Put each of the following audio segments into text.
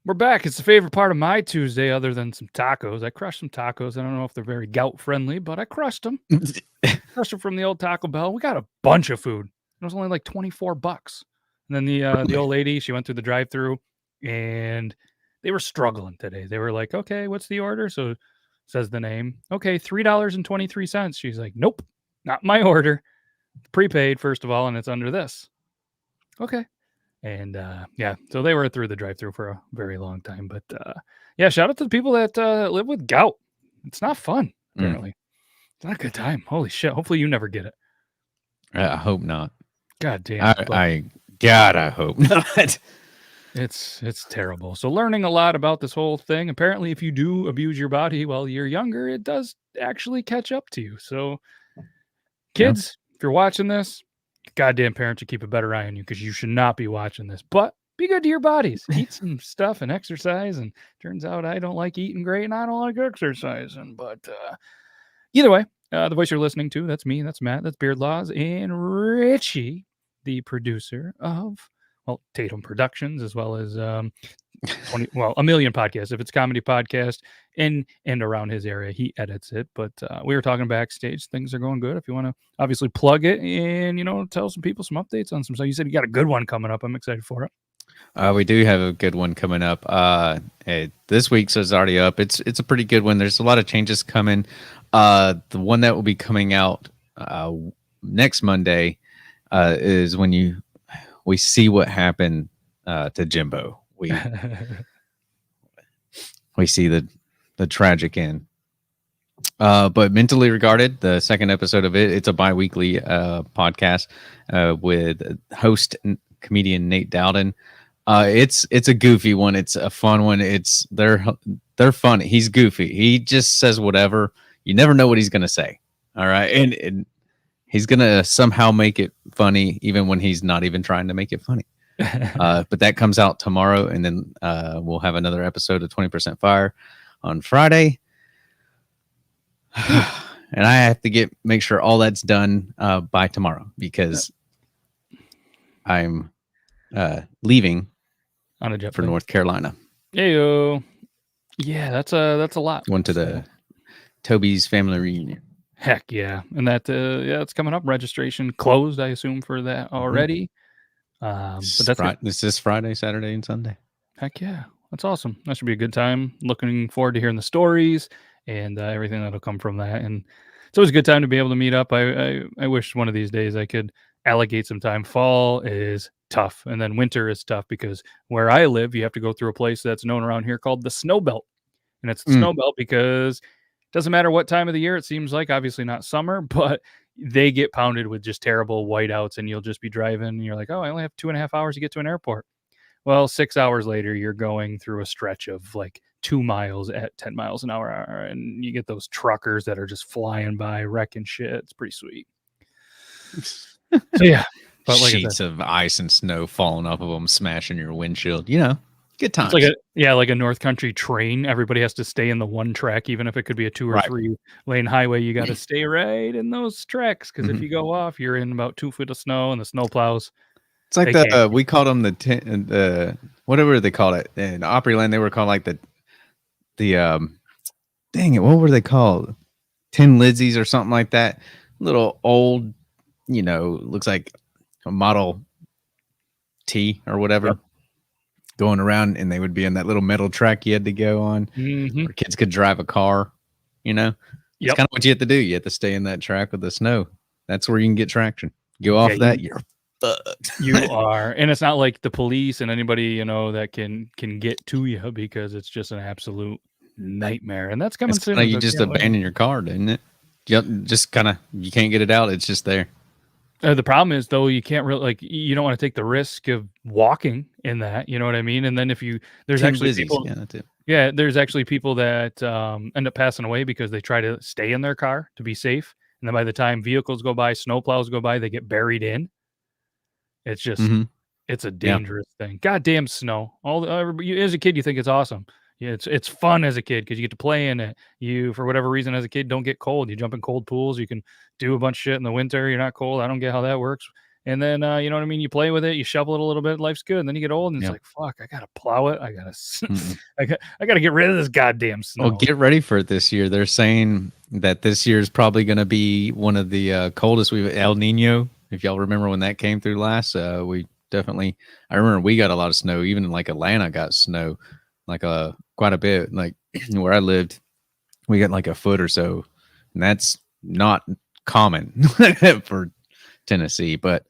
We're back. It's the favorite part of my Tuesday other than some tacos. I crushed some tacos. I don't know if they're very gout friendly, but I crushed them. Crushed them from the old Taco Bell. We got a bunch of food. It was only like $24. And then the old lady, she went through the drive-through and they were struggling today. They were like, "Okay, what's the order?" So says the name. "Okay, $3.23." She's like, "Nope, not my order. Prepaid first of all, and it's under this." Okay. And yeah, so they were through the drive-through for a very long time. But yeah, shout out to the people that live with gout. It's not fun, apparently. It's not a good time. Holy shit. Hopefully you never get it. I hope not. God damn. I hope not. It's terrible. So learning a lot about this whole thing. Apparently, if you do abuse your body while you're younger, it does actually catch up to you. So kids, if you're watching this, goddamn parents should keep a better eye on you because you should not be watching this. But be good to your bodies. Eat some stuff and exercise. And turns out I don't like eating great and I don't like exercising. But either way, the voice you're listening to, that's me, that's Matt, that's Beard Laws, and Richie, the producer of Tatum Productions, as well as a million podcasts. If it's comedy podcast in and around his area, he edits it. But we were talking backstage. Things are going good. If you want to obviously plug it and, tell some people some updates on some stuff. You said you got a good one coming up. I'm excited for it. We do have a good one coming up. This week's is already up. It's a pretty good one. There's a lot of changes coming. The one that will be coming out next Monday is when we see what happened to Jimbo. We see the tragic end. But Mentally Regarded, the second episode of it's a bi-weekly podcast with host and comedian Nate Dowden. It's a goofy one. It's a fun one. They're funny. He's goofy. He just says whatever. You never know what he's gonna say. All right, and he's gonna somehow make it funny, even when he's not even trying to make it funny. But that comes out tomorrow, and then we'll have another episode of 20% Fire on Friday. And I have to make sure all that's done by tomorrow because I'm leaving on a jet for plane. North Carolina. Yeah, that's a lot. Went to the Toby's family reunion. Heck yeah, and that it's coming up. Registration closed, I assume, for that already. But that's this is Friday, Saturday, and Sunday. Heck yeah, that's awesome. That should be a good time. Looking forward to hearing the stories and everything that'll come from that. And it's always a good time to be able to meet up. I wish one of these days I could allocate some time. Fall is tough, and then winter is tough because where I live, you have to go through a place that's known around here called the Snow Belt, and it's the Snow Belt because it doesn't matter what time of the year. It seems like obviously not summer, but they get pounded with just terrible whiteouts, and you'll just be driving and you're like, oh, I only have 2.5 hours to get to an airport. Well, 6 hours later, you're going through a stretch of like 2 miles at 10 miles an hour, and you get those truckers that are just flying by, wrecking shit. It's pretty sweet. So yeah, but like sheets of ice and snow falling off of them, smashing your windshield. Good times. It's like a North Country train. Everybody has to stay in the one track, even if it could be a 2 or 3 lane highway. You got to stay right in those tracks because if you go off, you're in about 2 feet of snow, and the snow plows. It's like we called them the whatever they called it in Opryland. They were called like the dang it, what were they called? Tin Lizzies or something like that. Little old, looks like a Model T or whatever. Yep. Going around, and they would be in that little metal track you had to go on where kids could drive a car. It's kind of what you have to do. You have to stay in that track with the snow. That's where you can get traction. Go off that, you're fucked. You are. And it's not like the police and anybody, that can get to you because it's just an absolute nightmare. And that's coming soon. You just abandon your car, didn't it? Just kind of, you can't get it out. It's just there. The problem is, though, you can't really you don't want to take the risk of walking in that. You know what I mean? And then there's actually people, there's actually people that end up passing away because they try to stay in their car to be safe. And then by the time vehicles go by, snowplows go by, they get buried in. It's just, it's a dangerous thing. Goddamn snow. As a kid, you think it's awesome. Yeah, it's fun as a kid because you get to play in it. You, for whatever reason, as a kid, don't get cold. You jump in cold pools. You can do a bunch of shit in the winter. You're not cold. I don't get how that works. And then, you know what I mean? You play with it, you shovel it a little bit, life's good. And then you get old and it's like, fuck, I got to plow it. I got to, I got to get rid of this goddamn snow. Well, get ready for it this year. They're saying that this year is probably going to be one of the coldest El Nino. If y'all remember when that came through last, we definitely, I remember we got a lot of snow. Even in like Atlanta got snow, like quite a bit. Like where I lived, we got like a foot or so. And that's not common for Tennessee, but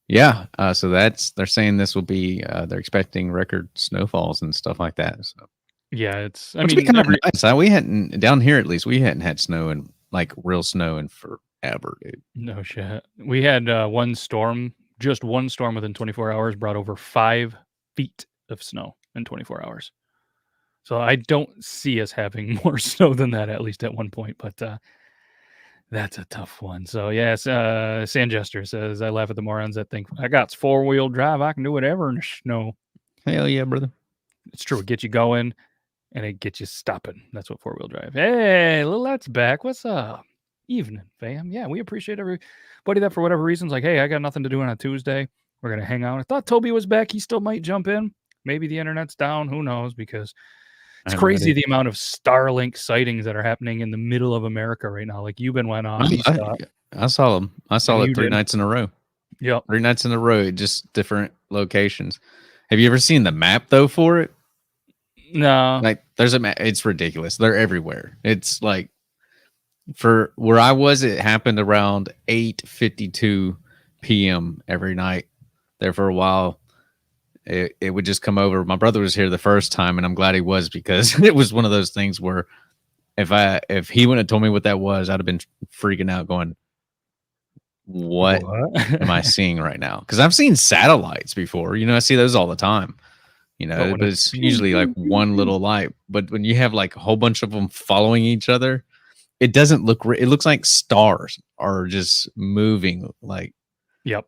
yeah, so they're saying this will be they're expecting record snowfalls and stuff like that. So yeah, it's which would be kind of nice. We hadn't down here at least we hadn't had snow and like real snow in forever, dude. No shit. We had one storm within 24 hours brought over 5 feet of snow in 24 hours. So I don't see us having more snow than that, at least at one point, but that's a tough one. So yes, Sandjester says, I laugh at the morons that think I got 4-wheel drive. I can do whatever in the snow. Hell yeah, brother. It's true. It gets you going and it gets you stopping. That's what 4-wheel drive. Hey, Lilette's back. What's up? Evening, fam. Yeah, we appreciate everybody that for whatever reasons, like, hey, I got nothing to do on a Tuesday. We're going to hang out. I thought Toby was back. He still might jump in. Maybe the internet's down. Who knows? Because it's crazy the amount of Starlink sightings that are happening in the middle of America right now. Like Euban went on. I saw them. I saw it 3 nights in a row. Yep. 3 nights in a row, just different locations. Have you ever seen the map though for it? No. Like there's a map. It's ridiculous. They're everywhere. It's like for where I was, it happened around 8:52 p.m. every night. There for a while. It would just come over. My brother was here the first time, and I'm glad he was because it was one of those things where if he wouldn't have told me what that was, I'd have been freaking out, going, "What am I seeing right now?" Because I've seen satellites before. You know, I see those all the time. You know, but it's usually like one little light. But when you have like a whole bunch of them following each other, it doesn't look. It looks like stars are just moving. Like, yep.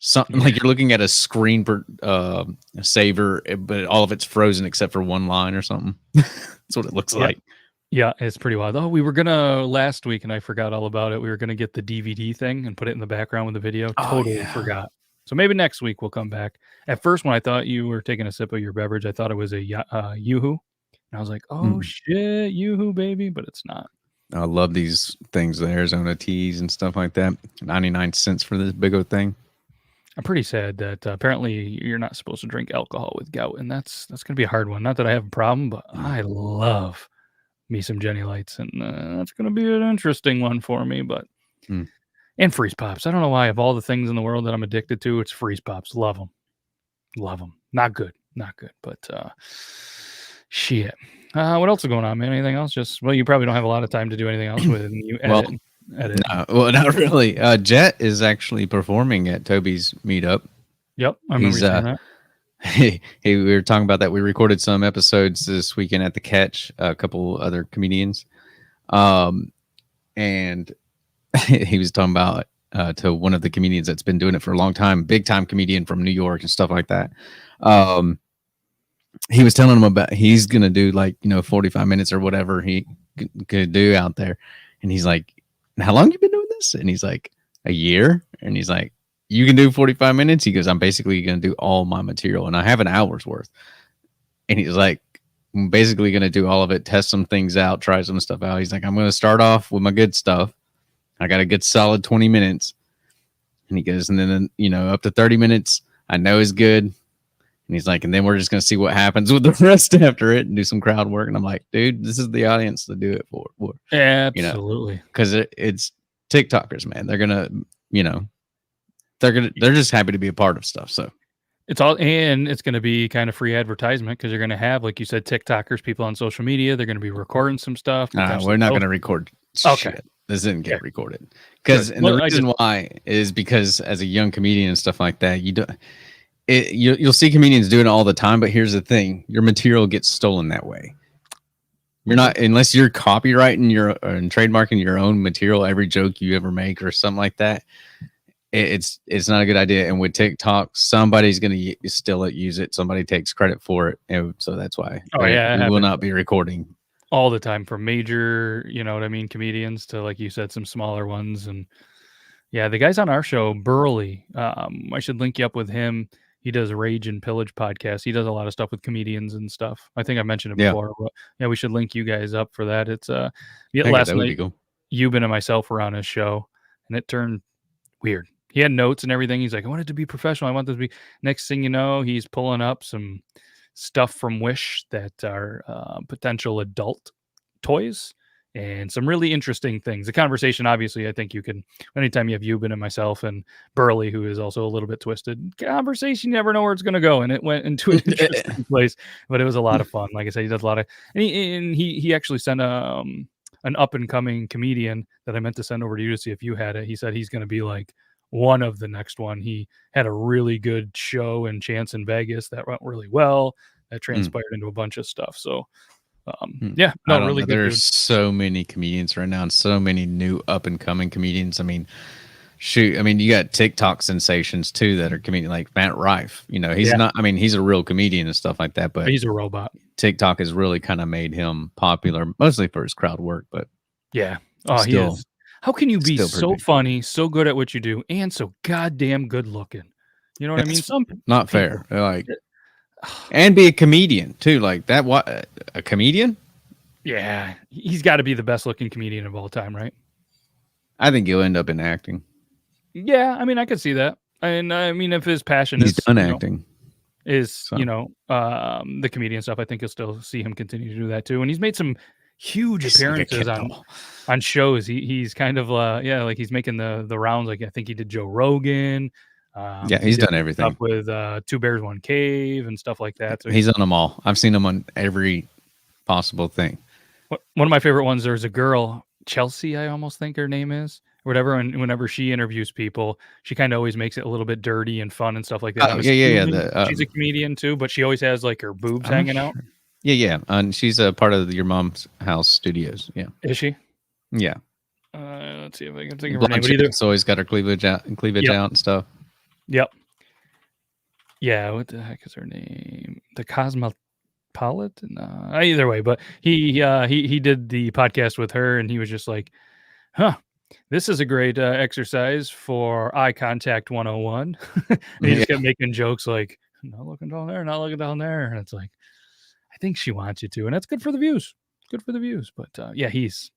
Something like you're looking at a screen saver, but all of it's frozen except for one line or something. That's what it looks like. Yeah, it's pretty wild. Oh, we were gonna last week, and I forgot all about it. We were gonna get the DVD thing and put it in the background with the video. Totally forgot. So maybe next week we'll come back. At first, when I thought you were taking a sip of your beverage, I thought it was a Yoo-hoo, and I was like, "Oh shit, Yoo-hoo, baby!" But it's not. I love these things, the Arizona teas and stuff like that. 99 cents for this big old thing. I'm pretty sad that apparently you're not supposed to drink alcohol with gout, and that's going to be a hard one. Not that I have a problem, but I love me some Jenny Lights, and that's going to be an interesting one for me. But and freeze pops. I don't know why of all the things in the world that I'm addicted to, it's freeze pops. Love them. Not good. But shit. What else is going on, man? Anything else? Just you probably don't have a lot of time to do anything else with it. And you edit. No, well, not really. Jet is actually performing at Toby's meetup. Yep, I remember saying that. Hey, we were talking about that. We recorded some episodes this weekend at the Catch, a couple other comedians, and he was talking about to one of the comedians that's been doing it for a long time, big time comedian from New York and stuff like that. He was telling him about he's gonna do 45 minutes or whatever he could do out there, and he's like, how long you been doing this? And he's like, a year. And he's like, you can do 45 minutes. He goes, I'm basically going to do all my material and I have an hour's worth. And he's like, I'm basically going to do all of it, test some things out, try some stuff out. He's like, I'm going to start off with my good stuff. I got a good solid 20 minutes. And he goes, and then, up to 30 minutes, I know is good. And he's like, and then we're just going to see what happens with the rest after it and do some crowd work. And I'm like, dude, this is the audience to do it for. Absolutely. Because it's TikTokers, man. They're going to, they're just happy to be a part of stuff. So it's going to be kind of free advertisement because you're going to have, like you said, TikTokers, people on social media. They're going to be recording some stuff. We're not going to record shit. This didn't get recorded. Because the reason why is because as a young comedian and stuff like that, you'll see comedians doing it all the time, but here's the thing: your material gets stolen that way. You're not, unless you're copywriting and trademarking your own material, every joke you ever make or something like that. It's not a good idea. And with TikTok, somebody's going to still use it. Somebody takes credit for it, and so that's why. We will not be recording all the time for major, comedians to, like you said, some smaller ones, and Yeah, the guys on our show, Burley. I should link you up with him. He does Rage and Pillage podcast. He does a lot of stuff with comedians and stuff. I think I mentioned it Yeah. before, but yeah, we should link you guys up for that. It's Okay, last that would be night cool. Euban and myself were on his show, and it turned weird. He had notes and everything. He's like, I want it to be professional. I want this to be. Next thing you know, he's pulling up some stuff from Wish that are potential adult toys and some really interesting things. The conversation, obviously, I think you can, anytime you have Euban and myself and Burley, who is also a little bit twisted, conversation, you never know where it's going to go. And it went into an interesting place, but it was a lot of fun. Like I said, he does a lot of, and he actually sent an up and coming comedian that I meant to send over to you to see if you had it. He said he's going to be like one of the next one. He had a really good show and chance in Vegas that went really well. That transpired into a bunch of stuff. So, yeah, no, really good. There's so many comedians right now and so many new up and coming comedians. I mean, shoot, I mean, you got TikTok sensations too that are comedian like Matt Rife. You know, he's not, I mean, he's a real comedian and stuff like that, but he's a robot. TikTok has really kind of made him popular, mostly for his crowd work, but yeah. Oh, he is. How can you be so funny, so good at what you do, and so goddamn good looking? You know what I mean? Not fair. Like, and be a comedian too. Like that. What, a comedian? Yeah, he's got to be the best looking comedian of all time, right? I think he'll end up in acting. Yeah, I mean, I could see that. And I mean, if his passion is done acting, the comedian stuff, I think you'll still see him continue to do that too. And he's made some huge appearances on shows. He's kind of like he's making the rounds. Like I think he did Joe Rogan. He's done everything stuff with Two Bears One Cave and stuff like that. So he's on them all. I've seen him on every possible thing. One of my favorite ones, there's a girl, Chelsea, I almost think her name is, or whatever. And whenever she interviews people, she kind of always makes it a little bit dirty and fun and stuff like that. She's a comedian too, but she always has like her boobs hanging out. Yeah. And she's a part of your mom's house studios. Yeah. Is she? Yeah. Let's see if I can think of her name. It's always got her cleavage out and stuff. Yep. Yeah. What the heck is her name? The Cosmopolitan? Either way, but he did the podcast with her, and he was just like, "Huh, this is a great exercise for eye contact 101." And he just kept making jokes like, "Not looking down there, not looking down there," and it's like, I think she wants you to, and that's good for the views. Good for the views, but yeah, he's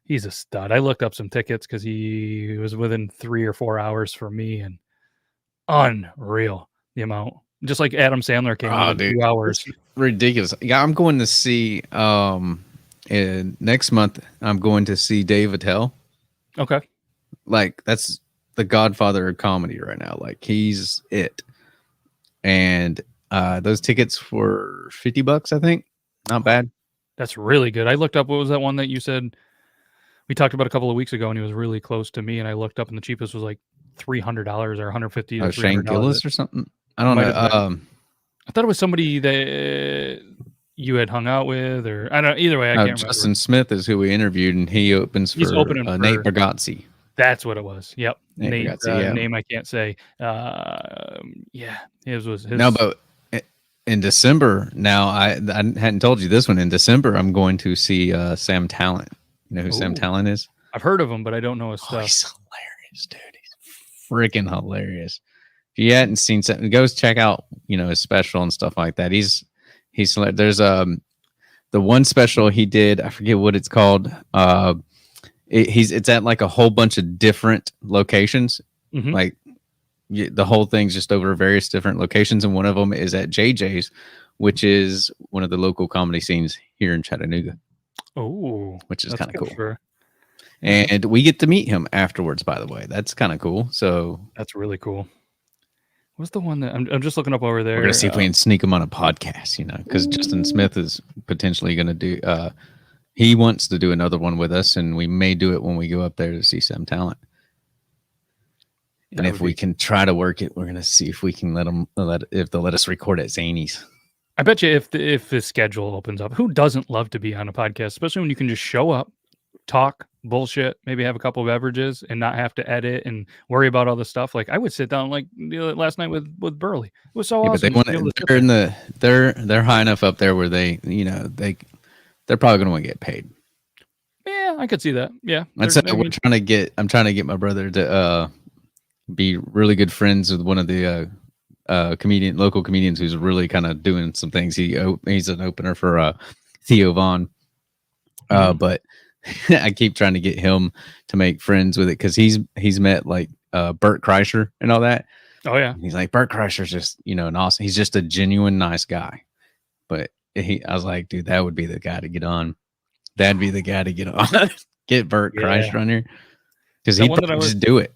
a stud. I looked up some tickets because he was within 3 or 4 hours from me, and unreal the amount. Just like Adam Sandler came in 2 hours. It's ridiculous. Yeah, I'm going to see next month. I'm going to see Dave Attell. Okay, like that's the godfather of comedy right now. Like he's it. And those tickets were $50, I think. Not bad. That's really good. I looked up, what was that one that you said we talked about a couple of weeks ago, and he was really close to me, and I looked up and the cheapest was like $300 or $150. Shane Gillis or something. I don't know. I thought it was somebody that you had hung out with, or I don't know. Either way, I can't remember. Justin Smith is who we interviewed, and he opens for Nate Bargatze. That's what it was. Yep. Nate name I can't say. Yeah, his was his. No, but in December, now I hadn't told you this one. In December, I'm going to see Sam Talent. You know who Sam Talent is? I've heard of him, but I don't know his stuff. He's hilarious, dude. He's freaking hilarious. If you hadn't seen something, go check out, his special and stuff like that. He's there's the one special he did, I forget what it's called. It's at like a whole bunch of different locations. Mm-hmm. Like the whole thing's just over various different locations, and one of them is at JJ's, which is one of the local comedy scenes here in Chattanooga. Oh, which is kind of cool. And we get to meet him afterwards, by the way. That's kind of cool. So that's really cool. What's the one that I'm just looking up over there? We're gonna see if we can sneak him on a podcast, because Justin Smith is potentially gonna do. He wants to do another one with us, and we may do it when we go up there to see Sam Talent. And if we can try to work it, we're gonna see if we can if they'll let us record at Zany's. I bet you if the schedule opens up, who doesn't love to be on a podcast, especially when you can just show up, talk bullshit, maybe have a couple of beverages and not have to edit and worry about all the stuff. Like I would sit down like last night with Burley. It was so awesome. But they're high enough up there where they they're probably going to want to get paid. Yeah, Yeah, I could see that. Yeah. That's I'm trying to get my brother to be really good friends with one of the local comedians who's really kind of doing some things. He's an opener for Theo Vaughn. But I keep trying to get him to make friends with it because he's met like Bert Kreischer and all that. Oh yeah. And he's like, Bert Kreischer's just, an awesome, he's just a genuine nice guy. But I was like, dude, that would be the guy to get on. That'd be the guy to get on. Get Bert Kreischer on here. Because he'd just do it.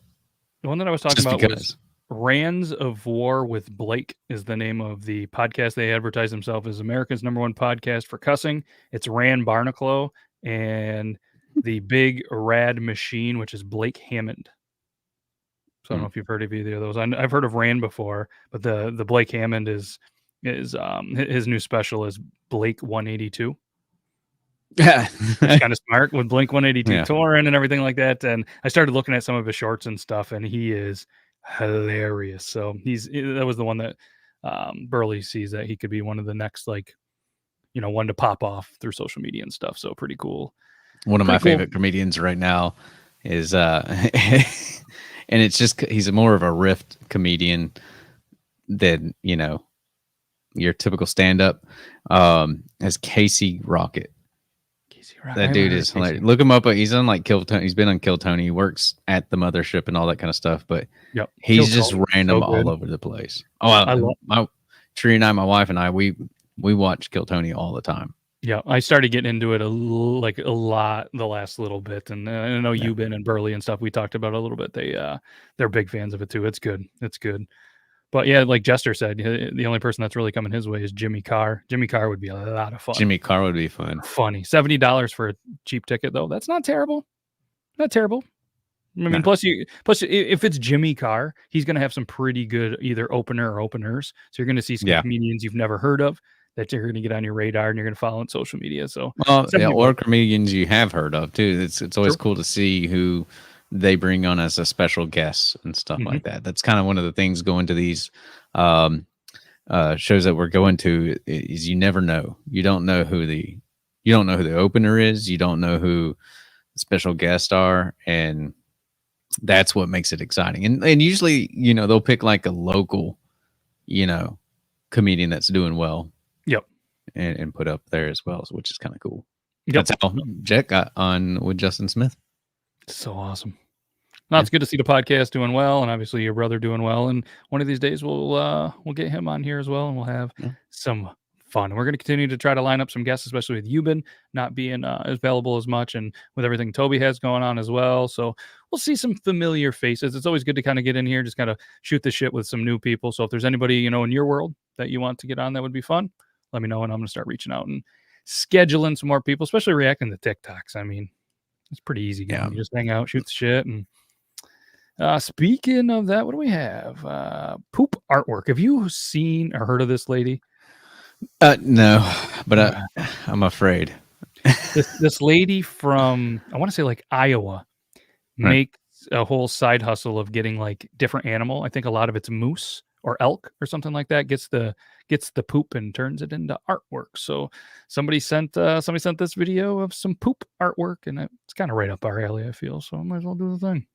The one that I was talking about was Rands of War with Blake is the name of the podcast. They advertise themselves as America's #1 podcast for cussing. It's Rand Barnacle and the Big Rad Machine, which is Blake Hammond. So I don't know if you've heard of either of those. I've heard of Rand before, but the Blake Hammond is his new special is Blake 182. Yeah, it's kind of smart with Blink 182 touring and everything like that. And I started looking at some of his shorts and stuff, and he is hilarious. So that was the one that Burley sees that he could be one of the next, one to pop off through social media and stuff. So pretty cool. One of my favorite comedians right now is and it's just he's more of a riff comedian than your typical stand-up. As Casey Rocket. That dude is hilarious. Look him up. He's on Kill Tony. He's been on Kill Tony. He works at the mothership and all that kind of stuff. But he's just random all over the place. Oh, I love Tree and I, my wife and I, we watch Kill Tony all the time. Yeah, I started getting into it a lot the last little bit, and I know Euban and Burley and stuff. We talked about it a little bit. They're big fans of it too. It's good. It's good. But yeah, like Jester said, the only person that's really coming his way is Jimmy Carr. Jimmy Carr would be a lot of fun. Jimmy Carr would be fun. Funny. $70 for a cheap ticket, though. That's not terrible. Not terrible. I mean, plus if it's Jimmy Carr, he's going to have some pretty good either opener or openers. So you're going to see some comedians you've never heard of that you're going to get on your radar and you're going to follow on social media. So, or comedians you have heard of too. It's always cool to see who they bring on as a special guest and stuff like that. That's kind of one of the things going to these shows that we're going to is you never know. You don't know who the opener is. You don't know who the special guests are. And that's what makes it exciting. And usually, they'll pick like a local, comedian that's doing well. Yep. And put up there as well, which is kind of cool. Yep. That's how Jack got on with Justin Smith. So awesome. No, it's good to see the podcast doing well, and obviously your brother doing well. And one of these days we'll get him on here as well, and we'll have some fun. We're going to continue to try to line up some guests, especially with Euban not being available as much, and with everything Toby has going on as well. So we'll see some familiar faces. It's always good to kind of get in here, just kind of shoot the shit with some new people. So if there's anybody in your world that you want to get on, that would be fun. Let me know, and I'm going to start reaching out and scheduling some more people, especially reacting to TikToks. I mean, it's pretty easy. You just hang out, shoot the shit. And speaking of that, what do we have? Poop artwork. Have you seen or heard of this lady? No, but I'm afraid. This lady from, I want to say Iowa, makes a whole side hustle of getting different animal. I think a lot of it's moose or elk or something like that. Gets the poop and turns it into artwork. So somebody sent this video of some poop artwork, and it's kind of right up our alley, I feel. So I might as well do the thing.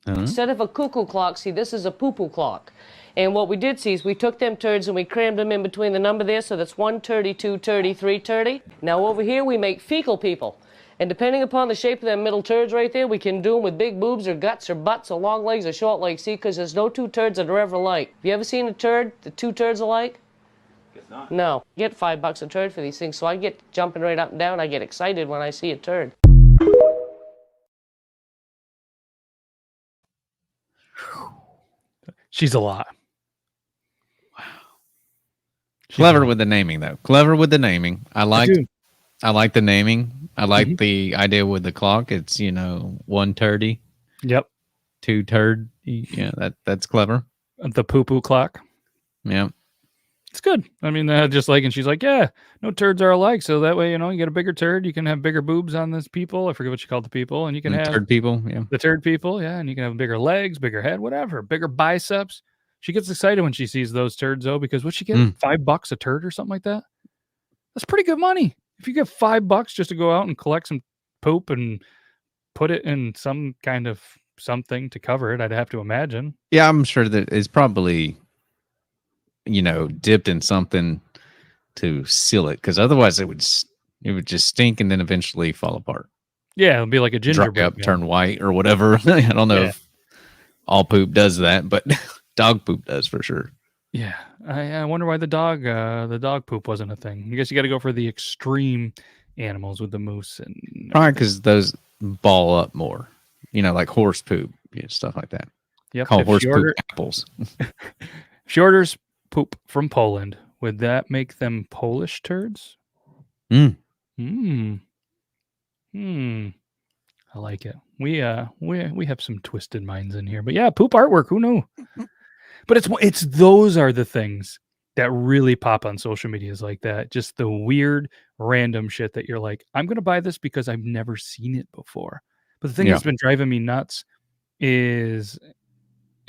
Instead of a cuckoo clock, see, this is a poo-poo clock. And what we did see is we took them turds and we crammed them in between the number there, so that's 130, 230, 330. Now over here we make fecal people. And depending upon the shape of them middle turds right there, we can do them with big boobs or guts or butts or long legs or short legs, see, because there's no two turds that are ever alike. Have you ever seen a turd, the two turds alike? Guess not. No. You get $5 a turd for these things, so I get jumping right up and down. I get excited when I see a turd. She's a lot. Wow. Clever with the naming, though. Clever with the naming. I like the naming. I like the idea with the clock. It's 130. Yep. 2 turd. Yeah, that's clever. The poo-poo clock. Yeah. It's good. I mean, and she's like, yeah, no turds are alike. So that way, you get a bigger turd. You can have bigger boobs on this people. I forget what you called the people. And you can have turd people. Yeah. The turd people. Yeah. And you can have bigger legs, bigger head, whatever, bigger biceps. She gets excited when she sees those turds, though, because what she get? $5 a turd or something like that. That's pretty good money. If you get $5 just to go out and collect some poop and put it in some kind of something to cover it, I'd have to imagine. Yeah, I'm sure that it's probably, dipped in something to seal it, because otherwise it would just stink and then eventually fall apart. Yeah, it'll be like a Dry gingerbread up, man. turn white or whatever. I don't know if all poop does that, but dog poop does for sure. Yeah, I wonder why the dog poop wasn't a thing. I guess you got to go for the extreme animals with the moose and Probably because those ball up more, like horse poop, stuff like that. Yep. Call horse poop apples. If she orders poop from Poland, would that make them Polish turds? I like it. We have some twisted minds in here, but yeah, poop artwork. Who knew? But it's those are the things that really pop on social media, is like that. Just the weird, random shit that you're like, I'm gonna buy this because I've never seen it before. But the thing that's been driving me nuts is,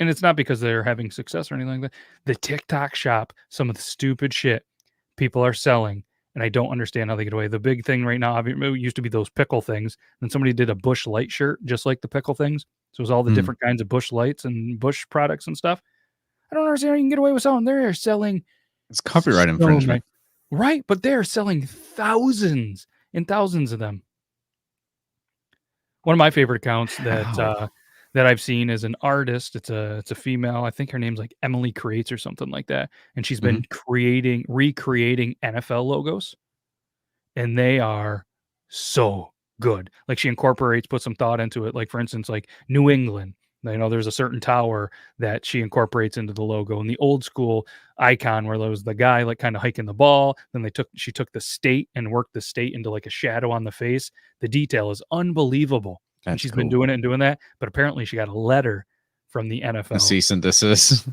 and it's not because they're having success or anything like that, the TikTok shop, some of the stupid shit people are selling, and I don't understand how they get away. The big thing right now, it used to be those pickle things, and somebody did a Bush Light shirt just like the pickle things. So it was all the different kinds of Bush Lights and Bush products and stuff. I don't understand how you can get away with selling. They're selling. It's copyright infringement. Right, but they're selling thousands and thousands of them. One of my favorite accounts that I've seen is an artist. It's a female. I think her name's like Emily Creates or something like that. And she's been recreating NFL logos, and they are so good. Like she puts some thought into it. Like for instance, like New England. There's a certain tower that she incorporates into the logo, and the old school icon where there was the guy like kind of hiking the ball. Then she took the state and worked the state into like a shadow on the face. The detail is unbelievable. And she's been doing it and doing that, but apparently she got a letter from the NFL. A cease and desist.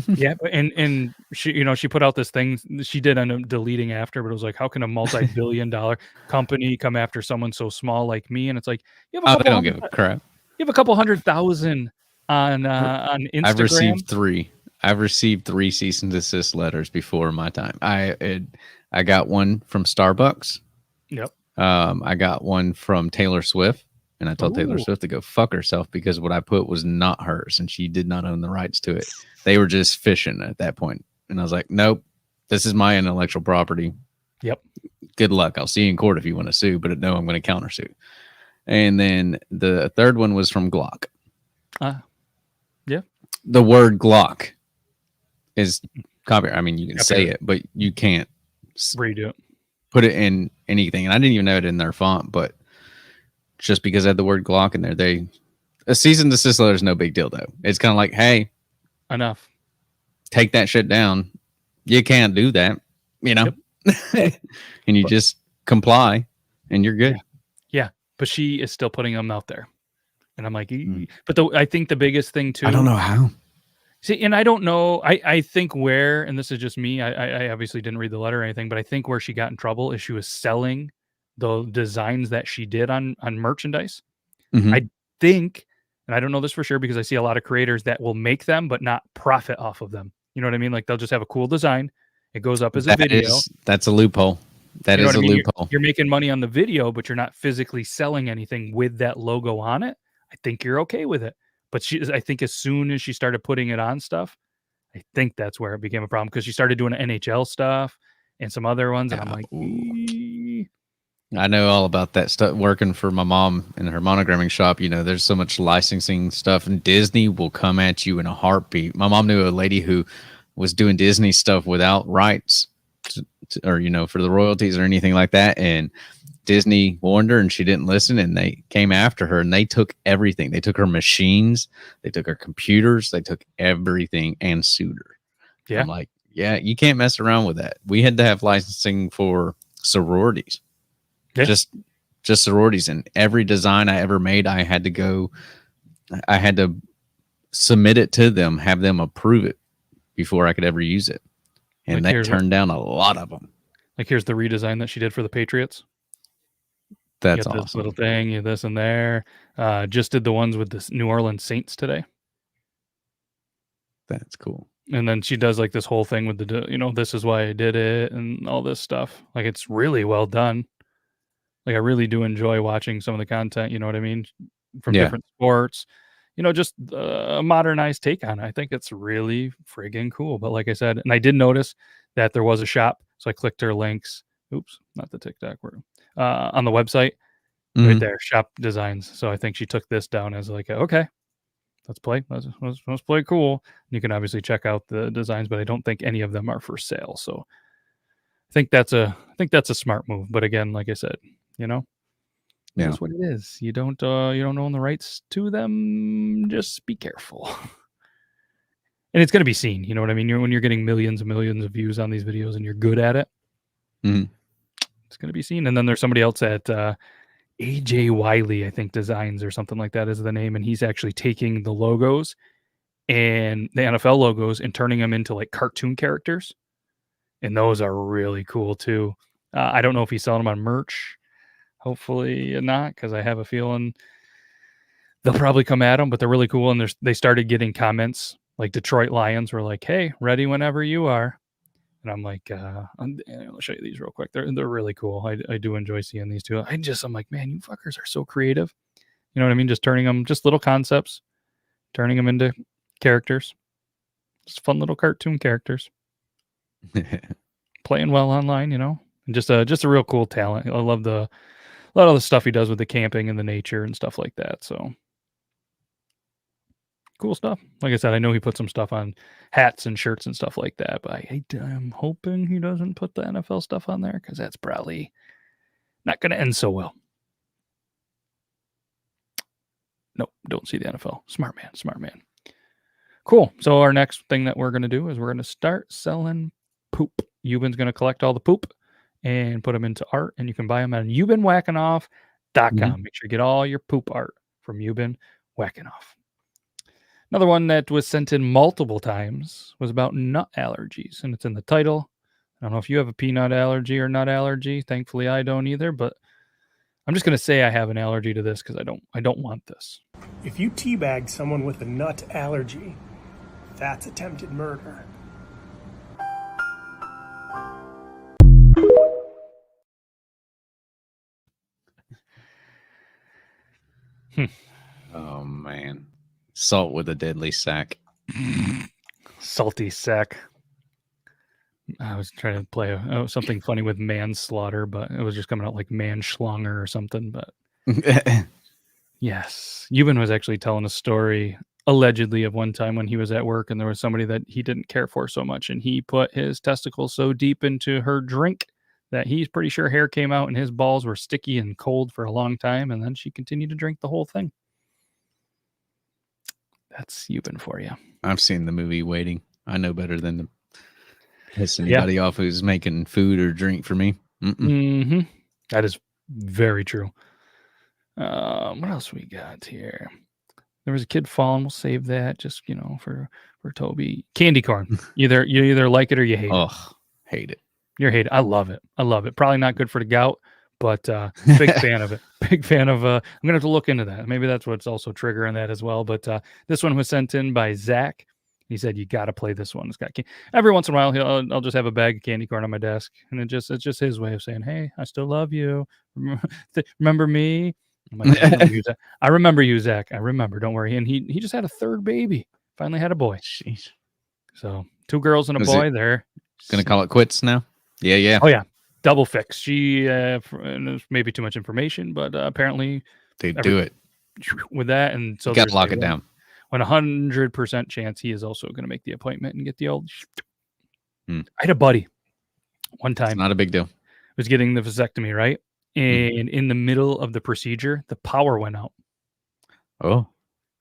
Yeah, and she put out this thing. She did end up deleting after, but it was like, how can a multi-billion-dollar company come after someone so small like me? And it's like, they don't give a crap. You have a couple 100,000 on Instagram. I've received three cease and desist letters before my time. I got one from Starbucks. Yep. I got one from Taylor Swift. And I told Taylor Swift to go fuck herself because what I put was not hers and she did not own the rights to it. They were just fishing at that point. And I was like, nope, this is my intellectual property. Yep. Good luck. I'll see you in court if you want to sue, but no, I'm going to countersue. And then the third one was from Glock. Yeah. The word Glock is copyright. I mean, you can say it, but you can't redo it. Put it in anything. And I didn't even know it in their font, but just because I had the word Glock in there, a cease and desist letter is no big deal though. It's kind of like, hey, enough. Take that shit down. You can't do that, Yep. And you just comply, and you're good. Yeah, but she is still putting them out there, and I'm like, but I think the biggest thing too. I don't know how. See, and I don't know. I think where, and this is just me. I obviously didn't read the letter or anything, but I think where she got in trouble is she was selling the designs that she did on merchandise. I think, and I don't know this for sure because I see a lot of creators that will make them but not profit off of them. You know what I mean? Like they'll just have a cool design. It goes up as a video. That's a loophole. That is a loophole. You're making money on the video, but you're not physically selling anything with that logo on it. I think you're okay with it. But I think as soon as she started putting it on stuff, I think that's where it became a problem because she started doing NHL stuff and some other ones. And I'm like, I know all about that stuff. Working for my mom in her monogramming shop, there's so much licensing stuff, and Disney will come at you in a heartbeat. My mom knew a lady who was doing Disney stuff without rights, or for the royalties or anything like that, and Disney warned her, and she didn't listen, and they came after her, and they took everything. They took her machines, they took her computers, they took everything, and sued her. Yeah, I'm like, yeah, you can't mess around with that. We had to have licensing for sororities. Yeah. Just sororities, and every design I ever made, I had to submit it to them, have them approve it before I could ever use it. And they turned down a lot of them. Like here's the redesign that she did for the Patriots. That's awesome. This little thing, this and there. Just did the ones with the New Orleans Saints today. That's cool. And then she does like this whole thing with this is why I did it and all this stuff. Like it's really well done. Like I really do enjoy watching some of the content. You know what I mean? from different sports. Just a modernized take on it. I think it's really friggin' cool. But like I said, and I did notice that there was a shop, so I clicked her links. Oops, not the TikTok word. On the website, right there, shop designs. So I think she took this down as like, okay, let's play cool. You can obviously check out the designs, but I don't think any of them are for sale. So I think that's a smart move. But again, like I said, that's what it is. You don't own the rights to them. Just be careful. And it's going to be seen. You know what I mean? When you're getting millions and millions of views on these videos and you're good at it, it's going to be seen. And then there's somebody else at AJ Wiley, I think, Designs or something like that is the name. And he's actually taking the logos and the NFL logos and turning them into like cartoon characters. And those are really cool too. I don't know if he's selling them on merch. Hopefully not, because I have a feeling they'll probably come at them, but they're really cool. And they started getting comments like Detroit Lions were like, hey, ready whenever you are. And I'm like, I'll show you these real quick. They're really cool. I do enjoy seeing these two. I'm like, man, you fuckers are so creative. You know what I mean? Just turning them, just little concepts, turning them into characters. Just fun little cartoon characters. Playing well online, and just a real cool talent. I love a lot of the stuff he does with the camping and the nature and stuff like that. So cool stuff. Like I said, I know he put some stuff on hats and shirts and stuff like that, but I'm hoping he doesn't put the NFL stuff on there because that's probably not going to end so well. Nope, don't see the NFL. Smart man. Cool. So our next thing that we're going to do is we're going to start selling poop. Euban's going to collect all the poop and put them into art, and you can buy them at eubanwackenoff.com. Make sure you get all your poop art from Euban Wackenoff. Another one that was sent in multiple times was about nut allergies, and it's in the title. I don't know if you have a peanut allergy or nut allergy. Thankfully, I don't either, but I'm just going to say I have an allergy to this because I don't want this. If you teabag someone with a nut allergy, that's attempted murder. Oh man, salt with a deadly sack. Salty sack. I was trying to play something funny with manslaughter, but it was just coming out like manschlanger or something. But yes, Euban was actually telling a story allegedly of one time when he was at work and there was somebody that he didn't care for so much, and he put his testicles so deep into her drink that he's pretty sure hair came out and his balls were sticky and cold for a long time, and then she continued to drink the whole thing. That's Euban for you. I've seen the movie Waiting. I know better than to piss anybody off who's making food or drink for me. That is very true. What else we got here? There was a kid falling. We'll save that just, for Toby. Candy corn. You either like it or you hate it. Oh, hate it. You're hate it. I love it. Probably not good for the gout, but big fan of it. Big fan of I'm gonna have to look into that. Maybe that's what's also triggering that as well. But this one was sent in by Zach. He said you got to play this one. It's got every once in a while I'll just have a bag of candy corn on my desk, and it's just his way of saying, hey, I still love you. Remember me? I'm like, I remember you, Zach. I remember. Don't worry. And he just had a third baby. Finally had a boy. Jeez. So 2 girls and a boy. They're gonna call it quits now. Yeah. Oh yeah, double fix. She maybe too much information, but apparently they do it with that, and so you got to lock it down. When 100% chance he is also going to make the appointment and get the old. I had a buddy one time. It's not a big deal. Was getting the vasectomy, right? And in the middle of the procedure, the power went out. Oh.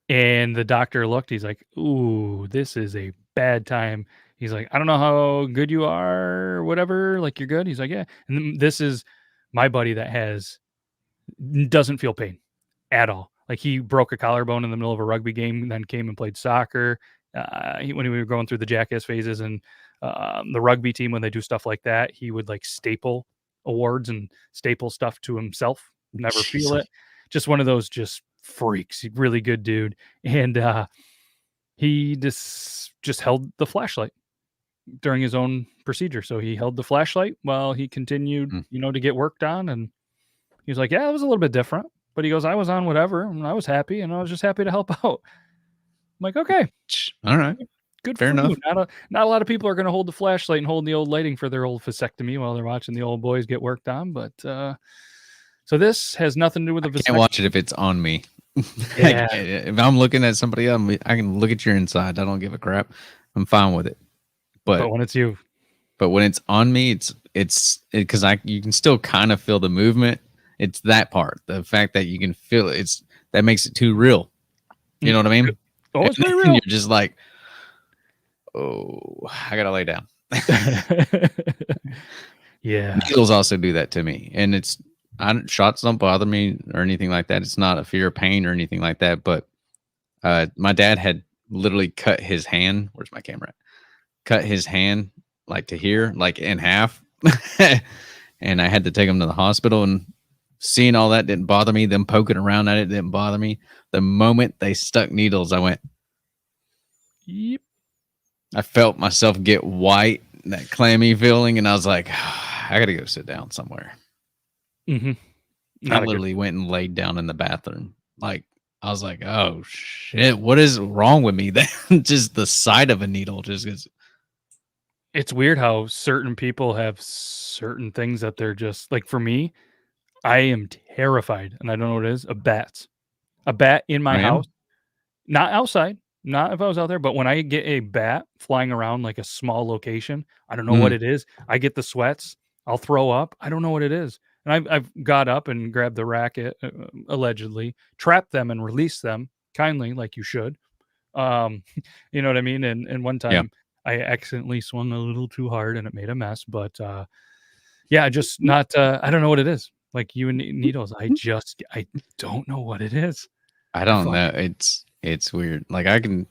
And the doctor looked. He's like, "Ooh, this is a bad time." He's like, "I don't know how good you are or whatever. Like, you're good." He's like, "Yeah." And this is my buddy that doesn't feel pain at all. Like, he broke a collarbone in the middle of a rugby game and then came and played soccer. When we were going through the jackass phases and the rugby team, when they do stuff like that, he would like staple awards and staple stuff to himself. Never feel it. Just one of those just freaks. Really good dude. And he just held the flashlight during his own procedure. So he held the flashlight while he continued, to get worked on. And he was like, yeah, it was a little bit different, But he goes, I was on whatever, and I was happy, and I was just happy to help out. I'm like, okay, All right. good Fair for enough. you. Not a lot of people are going to hold the flashlight and hold the old lighting for their old vasectomy while they're watching the old boys get worked on. But so this has nothing to do with the vasectomy. Can't watch it if it's on me. Yeah. If I'm looking at somebody else, I can look at your inside. I don't give a crap. I'm fine with it. But when it's you, but when it's on me, it's because you can still kind of feel the movement. It's that part, the fact that you can feel it. That makes it too real. You know what I mean? Oh, it's very real. You're just like, oh, I gotta lay down. Yeah. Needles also do that to me, and shots don't bother me or anything like that. It's not a fear of pain or anything like that. But my dad had literally cut his hand. Where's my camera? Cut his hand like to here, like in half, and I had to take him to the hospital. And seeing all that didn't bother me. Them poking around at it didn't bother me. The moment they stuck needles, I went, yep. I felt myself get white, that clammy feeling, and I was like, I gotta go sit down somewhere. Mm-hmm. I literally went and laid down in the bathroom. Like, I was like, oh shit, what is wrong with me? Just the sight of a needle just gets. It's weird how certain people have certain things that they're just like. For me, I am terrified, and I don't know what it is. Of bats. A bat in my house, not outside, not if I was out there, but when I get a bat flying around like a small location, I don't know what it is. I get the sweats. I'll throw up. I don't know what it is. And I've got up and grabbed the racket, allegedly, trapped them and released them kindly, like you should. You know what I mean? And one time I accidentally swung a little too hard and it made a mess. But yeah, just not. I don't know what it is. Like you and needles, I don't know what it is. I don't know. It's weird. Like you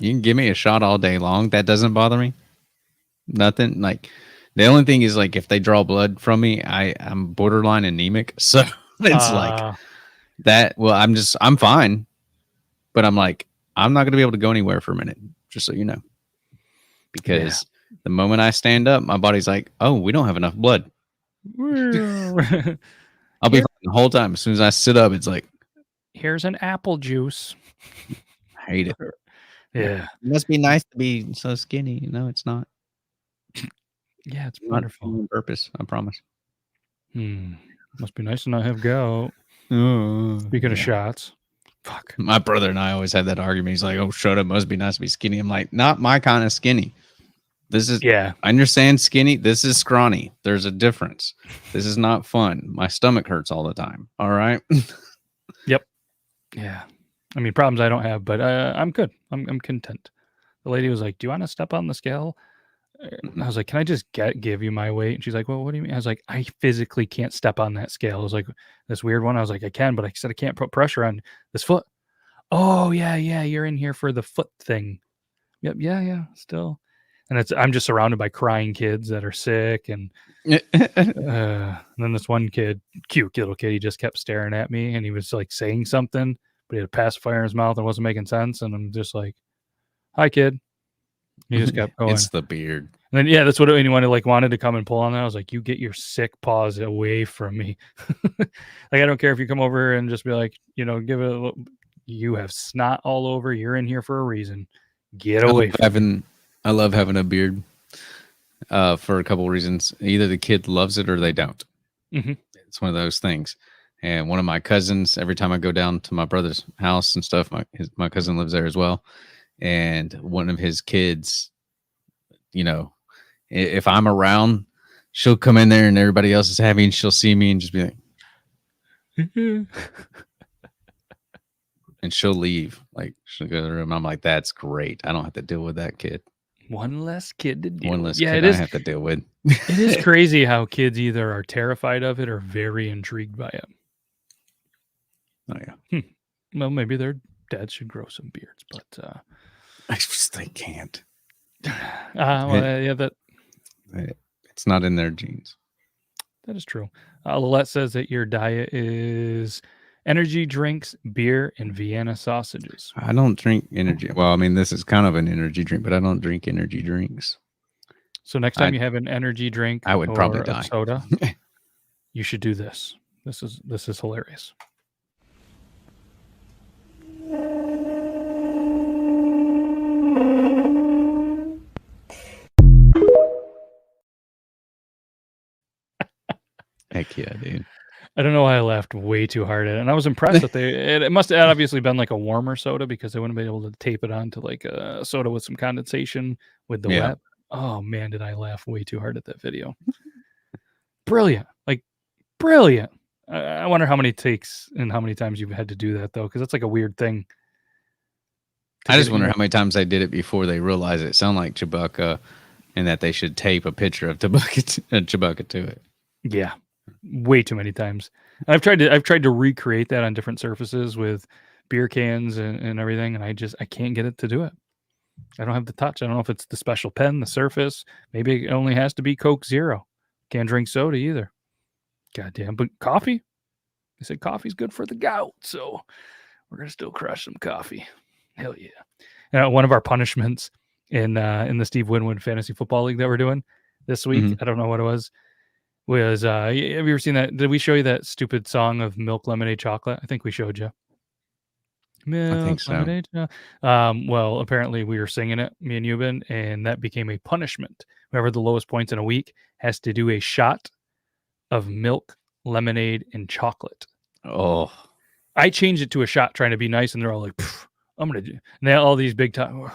can give me a shot all day long. That doesn't bother me. Nothing. Like the only thing is like if they draw blood from me, I'm borderline anemic. So it's like that. Well, I'm fine, but I'm like, I'm not going to be able to go anywhere for a minute, just so you know, because the moment I stand up, my body's like, oh, we don't have enough blood. I'll be fine the whole time. As soon as I sit up, it's like, here's an apple juice. I hate it. Yeah. It must be nice to be so skinny. No, it's not. Yeah, it's wonderful. On purpose, I promise. Must be nice to not have gout. Speaking of shots. Fuck. My brother and I always had that argument. He's like, oh, shut up. Must be nice to be skinny. I'm like, not my kind of skinny. This is, I understand skinny. This is scrawny. There's a difference. This is not fun. My stomach hurts all the time. All right. Yep. Yeah. I mean, problems I don't have, but I'm good. I'm content. The lady was like, do you want to step on the scale? And I was like, can I just give you my weight? And she's like, well, what do you mean? I was like, I physically can't step on that scale. It was like this weird one. I was like, I can, but I said I can't put pressure on this foot. Oh, yeah. You're in here for the foot thing. Yep. Yeah. Still. And I'm just surrounded by crying kids that are sick. And, and then this one kid, cute little kid, he just kept staring at me and he was like saying something, but he had a pacifier in his mouth and wasn't making sense. And I'm just like, hi, kid. He just kept going. It's the beard. And then, that's what anyone wanted to come and pull on that. I was like, you get your sick paws away from me. Like, I don't care if you come over and just be like, give it a little, you have snot all over. You're in here for a reason. Get away from me. I love having a beard for a couple of reasons. Either the kid loves it or they don't. Mm-hmm. It's one of those things. And one of my cousins, every time I go down to my brother's house and stuff, my cousin lives there as well. And one of his kids, if I'm around, she'll come in there and everybody else is happy and she'll see me and just be like, and she'll leave. Like she'll go to the room. I'm like, that's great. I don't have to deal with that kid. One less kid to deal with. One less kid I have to deal with. It is crazy how kids either are terrified of it or very intrigued by it. Oh, yeah. Well, maybe their dads should grow some beards, but I just they can't. That it's not in their genes. That is true. Lillette says that your diet is energy drinks, beer, and Vienna sausages. I don't drink energy. Well, I mean, this is kind of an energy drink, but I don't drink energy drinks. So next time you have an energy drink, I would probably die. Soda, you should do this. This is hilarious. yeah, dude. I don't know why I laughed way too hard at it. And I was impressed that it must have obviously been like a warmer soda because they wouldn't be able to tape it onto like a soda with some condensation with the Yeah. wet. Oh man, did I laugh way too hard at that video. Brilliant. Like brilliant. I wonder how many takes and how many times you've had to do that though, because that's like a weird thing. I just wonder how many times they did it before they realized it sounded like Chewbacca and that they should tape a picture of Chewbacca to it. Yeah. Way too many times. I've tried to recreate that on different surfaces with beer cans and everything, and I can't get it to do it. I don't have the touch. I don't know if it's the special pen, the surface. Maybe it only has to be Coke Zero. Can't drink soda either. Goddamn. But coffee? They said coffee's good for the gout, so we're gonna still crush some coffee. Hell yeah. One of our punishments in the Steve Winwood Fantasy Football League that we're doing this week, I don't know what it was have you ever seen that? Did we show you that stupid song of Milk Lemonade Chocolate? I think we showed you. Milk, I think so. Lemonade, well, apparently we were singing it, me and Euban, and that became a punishment. Whoever the lowest points in a week has to do a shot of milk, lemonade, and chocolate. Oh, I changed it to a shot trying to be nice, and they're all like, I'm going to do now all these big time.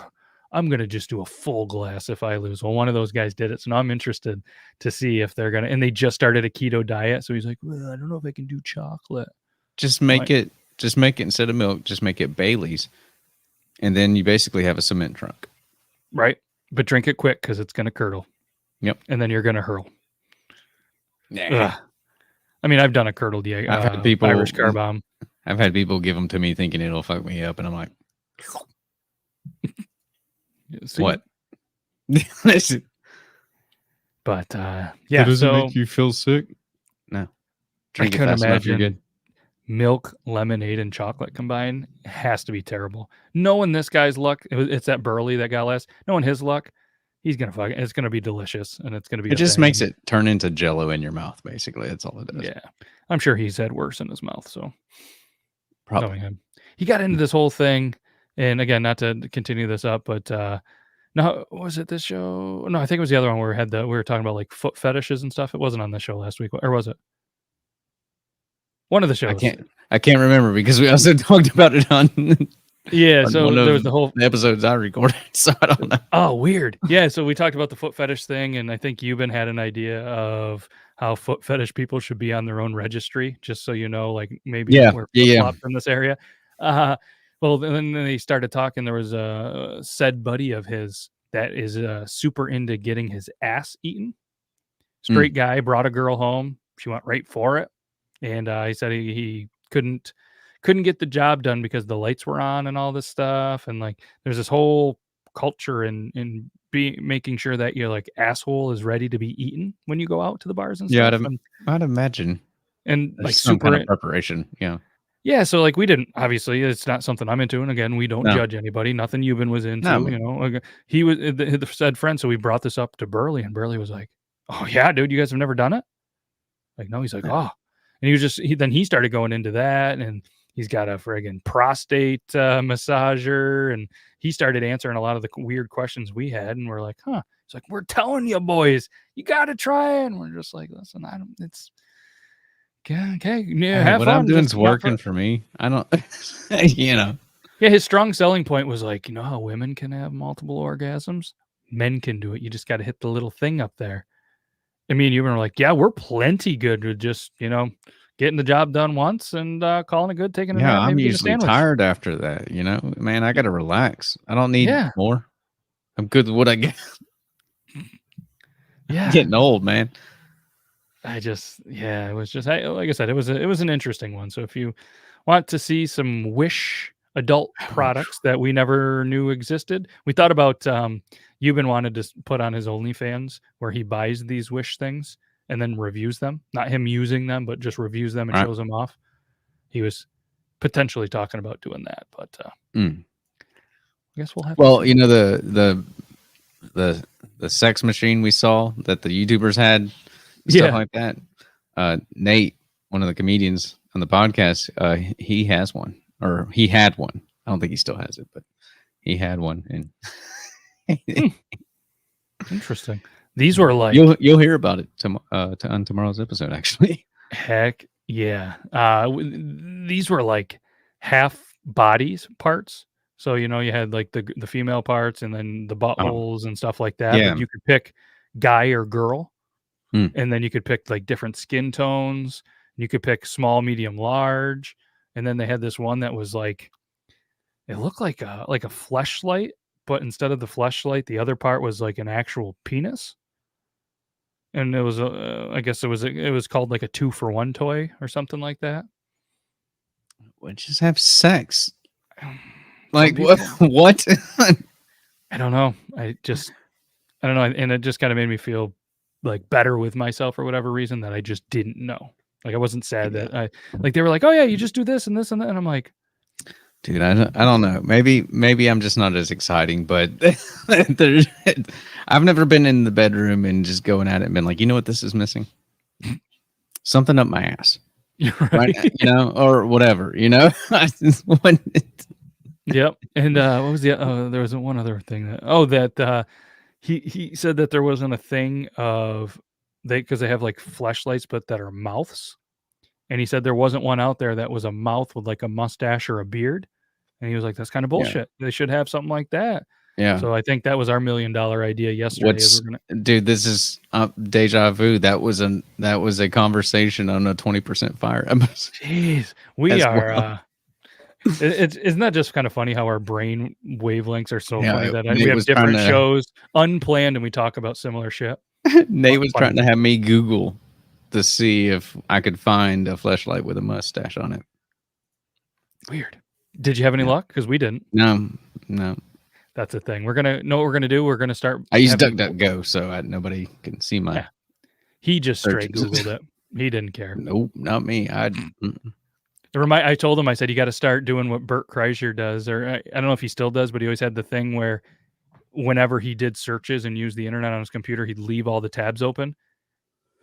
I'm going to just do a full glass if I lose. Well, one of those guys did it. So now I'm interested to see if they're going to, and they just started a keto diet. So he's like, well, I don't know if I can do chocolate. just make it instead of milk, just make it Bailey's. And then you basically have a cement trunk. Right. But drink it quick because it's going to curdle. Yep. And then you're going to hurl. Nah. I mean, I've done a curdled Irish car bomb. I've had people give them to me thinking it'll fuck me up. And I'm like, what? But yeah, that doesn't make you feel sick. No, drink it fast enough, you're good. Milk, lemonade, and chocolate combined has to be terrible. Knowing this guy's luck, it's that Burley that got last. Knowing his luck, he's gonna fuck it. It's gonna be delicious, and it's gonna be. It just makes it turn into Jello in your mouth. Basically, that's all it does. Yeah, I'm sure he's had worse in his mouth. So probably he got into this whole thing, and again, not to continue this up, but. No, was it this show? No, I think it was the other one where we were talking about like foot fetishes and stuff. It wasn't on this show last week, or was it? One of the shows. I can't remember because we also talked about it on. Yeah, so there was the whole episodes I recorded, so I don't know. Oh, weird. Yeah, so we talked about the foot fetish thing, and I think Euban had an idea of how foot fetish people should be on their own registry, just so you know, like maybe we're flip-flopped in this area. Well, then they started talking. There was a said buddy of his that is super into getting his ass eaten. Straight guy, brought a girl home. She went right for it. And he said he couldn't get the job done because the lights were on and all this stuff. And like, there's this whole culture in making sure that your like asshole is ready to be eaten when you go out to the bars and stuff. Yeah, I'd imagine. And there's like some super kind of preparation. Yeah. Yeah, so like we didn't, obviously it's not something I'm into, and again we don't judge anybody. Nothing Euban was into, you know. Like, he was the said friend, so we brought this up to Burley, and Burley was like, "Oh yeah, dude, you guys have never done it?" Like, no, he's like, "Oh," and he was just then he started going into that, and he's got a friggin' prostate massager, and he started answering a lot of the weird questions we had, and we're like, "Huh?" It's like, "We're telling you, boys, you got to try it," and we're just like, "Listen, it's." Okay. Yeah, what I'm doing is working for me. I don't, you know. Yeah, his strong selling point was like, you know how women can have multiple orgasms? Men can do it. You just got to hit the little thing up there. I mean, you were like, yeah, we're plenty good with just, you know, getting the job done once and calling it good, taking a nap. Yeah, I'm usually tired after that, you know. Man, I got to relax. I don't need more. I'm good with what I get. Yeah. I'm getting old, man. It was just like I said, it was an interesting one. So if you want to see some Wish adult products that we never knew existed, we thought about Euban wanted to put on his OnlyFans where he buys these Wish things and then reviews them, not him using them, but just reviews them and shows them off. He was potentially talking about doing that, but I guess we'll have. Well, you know the sex machine we saw that the YouTubers had. Stuff like that. Nate, one of the comedians on the podcast, he has one, or he had one. I don't think he still has it, but he had one. And interesting. These were like you'll hear about it on tomorrow's episode. Actually, Heck yeah. These were like half bodies parts. So, you had like the female parts and then the buttholes and stuff like that. Yeah. But you could pick guy or girl. Hmm. And then you could pick like different skin tones. You could pick small, medium, large. And then they had this one that was like, it looked like a fleshlight, but instead of the fleshlight, the other part was like an actual penis. And it was I guess it was called like a 2-for-1 toy or something like that. Would just have sex. Some Like people- what? I don't know. I don't know. And it just kind of made me feel like better with myself for whatever reason that I just didn't know. Like I wasn't sad that they were like, oh yeah, you just do this and this and that. And I'm like, dude, I don't know. Maybe I'm just not as exciting, but I've never been in the bedroom and just going at it and been like, you know what this is missing? Something up my ass. right. Or whatever, Yep. And what was there was one other thing that he said that there wasn't a thing of because they have like fleshlights but that are mouths. And he said there wasn't one out there that was a mouth with like a mustache or a beard. And he was like, that's kind of bullshit. They should have something like that. Yeah. So I think that was our $1 million idea yesterday. Dude, this is deja vu. That was a conversation on a 20% fire episode. Jeez, we are. Isn't that just kind of funny how our brain wavelengths are so funny that we have different shows unplanned and we talk about similar shit. Nate was trying to have me Google to see if I could find a fleshlight with a mustache on it. Weird. Did you have any luck? Because we didn't. No. That's the thing. We're gonna know what we're gonna do. We're gonna start. I used DuckDuckGo, so nobody can see my. Yeah. He just straight Googled it. He didn't care. Nope, not me. I told him. I said you got to start doing what Bert Kreischer does, or I don't know if he still does, but he always had the thing where, whenever he did searches and used the internet on his computer, he'd leave all the tabs open,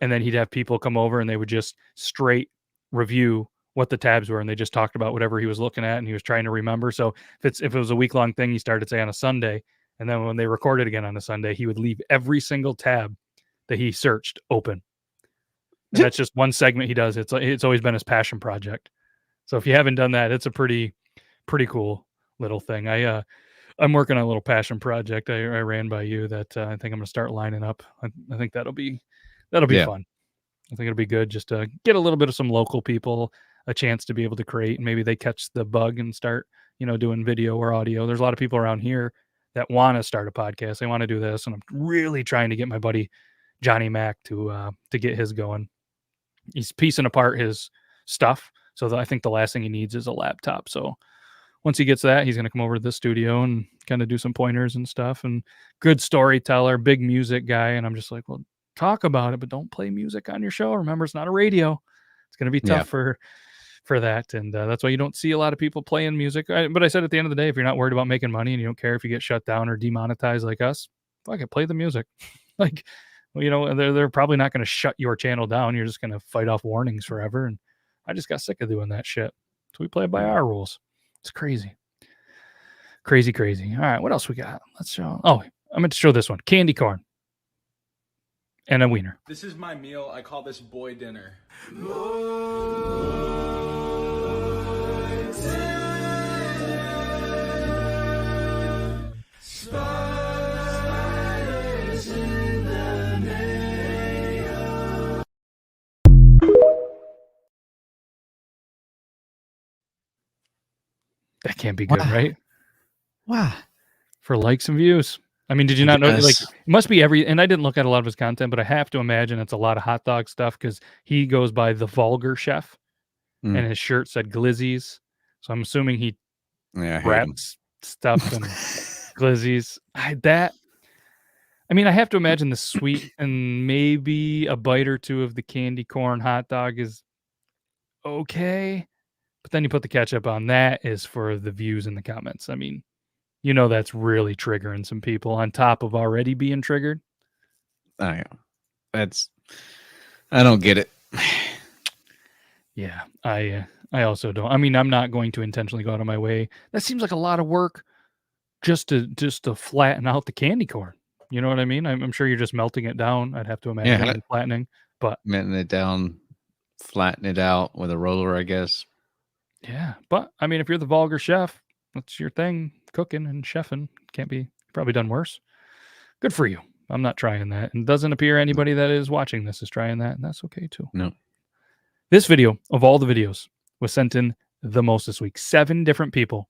and then he'd have people come over and they would just straight review what the tabs were, and they just talked about whatever he was looking at and he was trying to remember. So if it was a week-long thing, he started say on a Sunday, and then when they recorded again on a Sunday, he would leave every single tab that he searched open. And that's just one segment he does. It's always been his passion project. So if you haven't done that, it's a pretty cool little thing. I'm working on a little passion project I ran by you that I think I'm gonna start lining up. I think that'll be fun. I think it'll be good just to get a little bit of some local people a chance to be able to create, and maybe they catch the bug and start, doing video or audio. There's a lot of people around here that want to start a podcast. They want to do this, and I'm really trying to get my buddy Johnny Mac to get his going. He's piecing apart his stuff, so I think the last thing he needs is a laptop. So once he gets that, he's going to come over to the studio and kind of do some pointers and stuff. And good storyteller, big music guy. And I'm just like, well, talk about it, but don't play music on your show. Remember, it's not a radio. It's going to be tough for that. And that's why you don't see a lot of people playing music. But I said at the end of the day, if you're not worried about making money and you don't care if you get shut down or demonetized like us, fuck it, play the music. Like, well, they're probably not going to shut your channel down. You're just going to fight off warnings forever. And I just got sick of doing that shit. So we play by our rules. It's crazy. Crazy. All right, what else we got? Let's show. Oh, I meant to show this one. Candy corn. And a wiener. This is my meal. I call this boy dinner. That can't be good, right? Wow. For likes and views. I mean, did you not know? Like, it must be and I didn't look at a lot of his content, but I have to imagine it's a lot of hot dog stuff because he goes by the vulgar chef, and his shirt said Glizzies. So I'm assuming he wraps stuff and Glizzies. I have to imagine the sweet and maybe a bite or two of the candy corn hot dog is okay. But then you put the ketchup on, that is for the views in the comments. I mean, that's really triggering some people on top of already being triggered. I don't get it. Yeah, I also don't. I mean, I'm not going to intentionally go out of my way. That seems like a lot of work just to flatten out the candy corn. You know what I mean? I'm sure you're just melting it down. I'd have to imagine flattening, but melting it down flatten it out with a roller, I guess. Yeah, but I mean, if you're the vulgar chef, that's your thing, cooking and chefing. Can't be probably done worse. Good for you. I'm not trying that. And doesn't appear anybody that is watching this is trying that, and that's okay too. No. This video, of all the videos, was sent in the most this week. 7 different people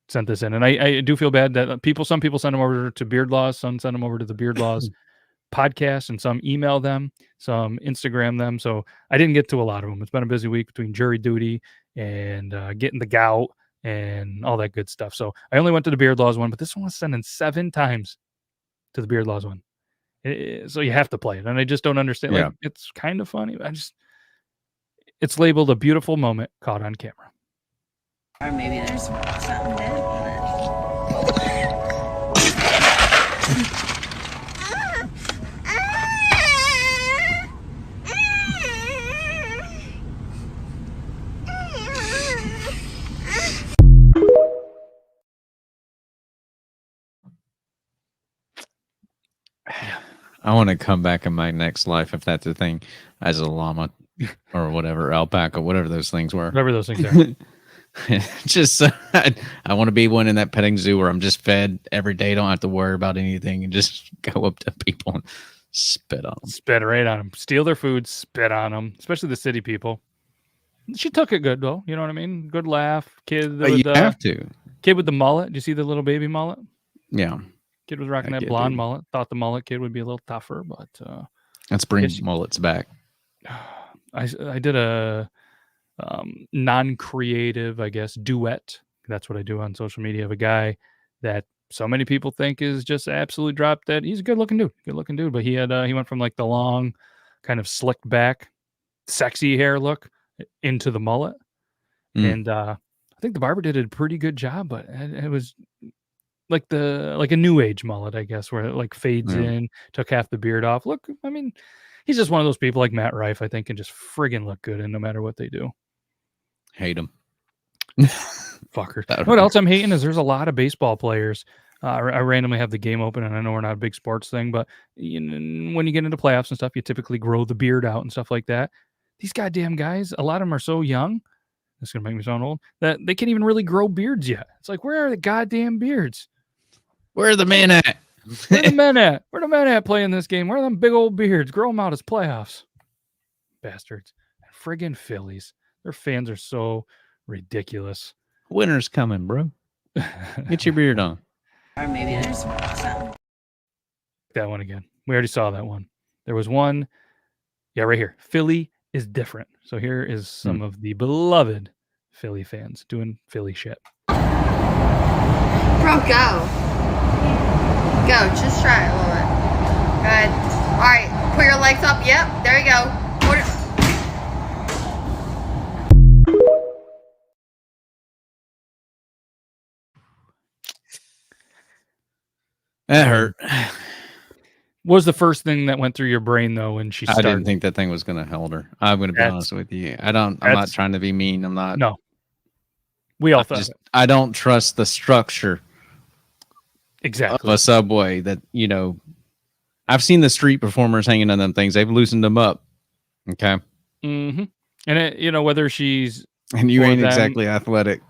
sent this in. And I do feel bad that some people send them over to Beard Laws, some send them over to the Beard Laws podcast, and some email them, some Instagram them. So I didn't get to a lot of them. It's been a busy week between jury duty and getting the gout and all that good stuff. So I only went to the Beard Laws one, but this one was sent in 7 times to the Beard Laws one. So you have to play it. And I just don't understand. Yeah. Like, it's kind of funny. It's labeled a beautiful moment caught on camera. Or maybe there's something dead in it. I want to come back in my next life, if that's a thing, as a llama or whatever, alpaca, whatever those things were. Whatever those things are. Just I want to be one in that petting zoo where I'm just fed every day, don't have to worry about anything, and just go up to people and spit on them. Spit right on them. Steal their food, spit on them, especially the city people. She took it good, though. You know what I mean? Good laugh. Kid But with you have to. Kid with the mullet. Do you see the little baby mullet? Yeah. Kid was rocking that Yeah, blonde dude. mullet. Thought the mullet kid would be a little tougher, but Let's bring Yes. mullets back. I did a non-creative, I guess, duet. That's what I do on social media of a guy that so many people think is just absolutely drop dead. He's a good-looking dude, but he went from like the long, kind of slicked back, sexy hair look into the mullet, and I think the barber did a pretty good job, but it was like a new age mullet, I guess, where it like fades in, took half the beard off. Look, I mean, he's just one of those people like Matt Rife, I think, can just friggin' look good in no matter what they do. Hate them. Fuckers. What else I'm hating is there's a lot of baseball players. I randomly have the game open, and I know we're not a big sports thing, but when you get into playoffs and stuff, you typically grow the beard out and stuff like that. These goddamn guys, a lot of them are so young, this is going to make me sound old, that they can't even really grow beards yet. It's like, where are the goddamn beards? Where are the men at? Where the men at? Where the men at playing this game? Where are them big old beards? Grow them out as playoffs. Bastards. And friggin' Phillies. Their fans are so ridiculous. Winter's coming, bro. Get your beard on. Or maybe there's something. That one again. We already saw that one. There was one. Yeah, right here. Philly is different. So here is some of the beloved Philly fans doing Philly shit. Bro, go. Go. Just try it a little bit. Good. All right. Put your legs up. Yep. There you go. Put it. That hurt. What was the first thing that went through your brain though when she I started? didn't think that thing was going to hold her. I'm going to be honest with you. I'm not that's- trying to be mean. I'm not. No. We all thought I don't trust the structure exactly. of a subway that, I've seen the street performers hanging on them things. They've loosened them up. Okay. Mm-hmm. And it, whether she's And you for ain't them- exactly athletic.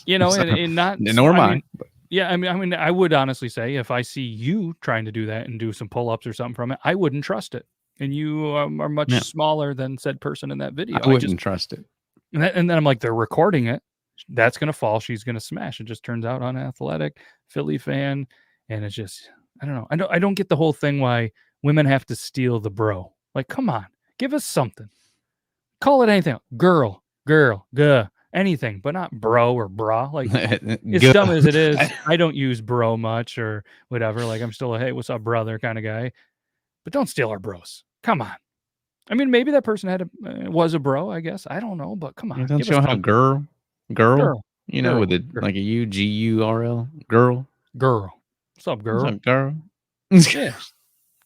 and not Nor am I. Yeah, I mean, I would honestly say if I see you trying to do that and do some pull-ups or something from it, I wouldn't trust it. And you are much smaller than said person in that video. I wouldn't trust it. And then I'm like, they're recording it. That's gonna fall. She's gonna smash. It just turns out unathletic. Philly fan, and it's just I don't know. I don't get the whole thing why women have to steal the bro. Like, come on, give us something. Call it anything. Girl, guh. Anything, but not bro or bra. Like, as dumb as it is, I don't use bro much or whatever. Like, I'm still a hey, what's up, brother kind of guy. But don't steal our bros. Come on. I mean, maybe that person was a bro, I guess. I don't know, but come on. Don't give you us know how something. girl, Girl. with it like a UGURL, girl. What's up, girl? What's up, girl? Yeah.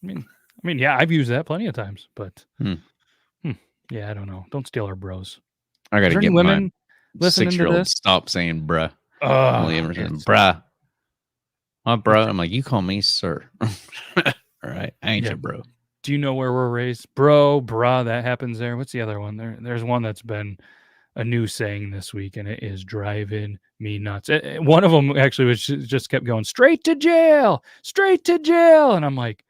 I mean, yeah, I've used that plenty of times, but yeah, I don't know. Don't steal our bros. I got Is to there get any women my listening to 6-year-old this? stop saying bruh. Oh, Only ever saying bruh. My bro. I'm like, you call me sir. All right. I ain't your bro. Do you know where we're raised? Bro, bruh, that happens there. What's the other one? There's one that's been a new saying this week, and it is driving me nuts. One of them actually was just kept going, straight to jail, straight to jail. And I'm like,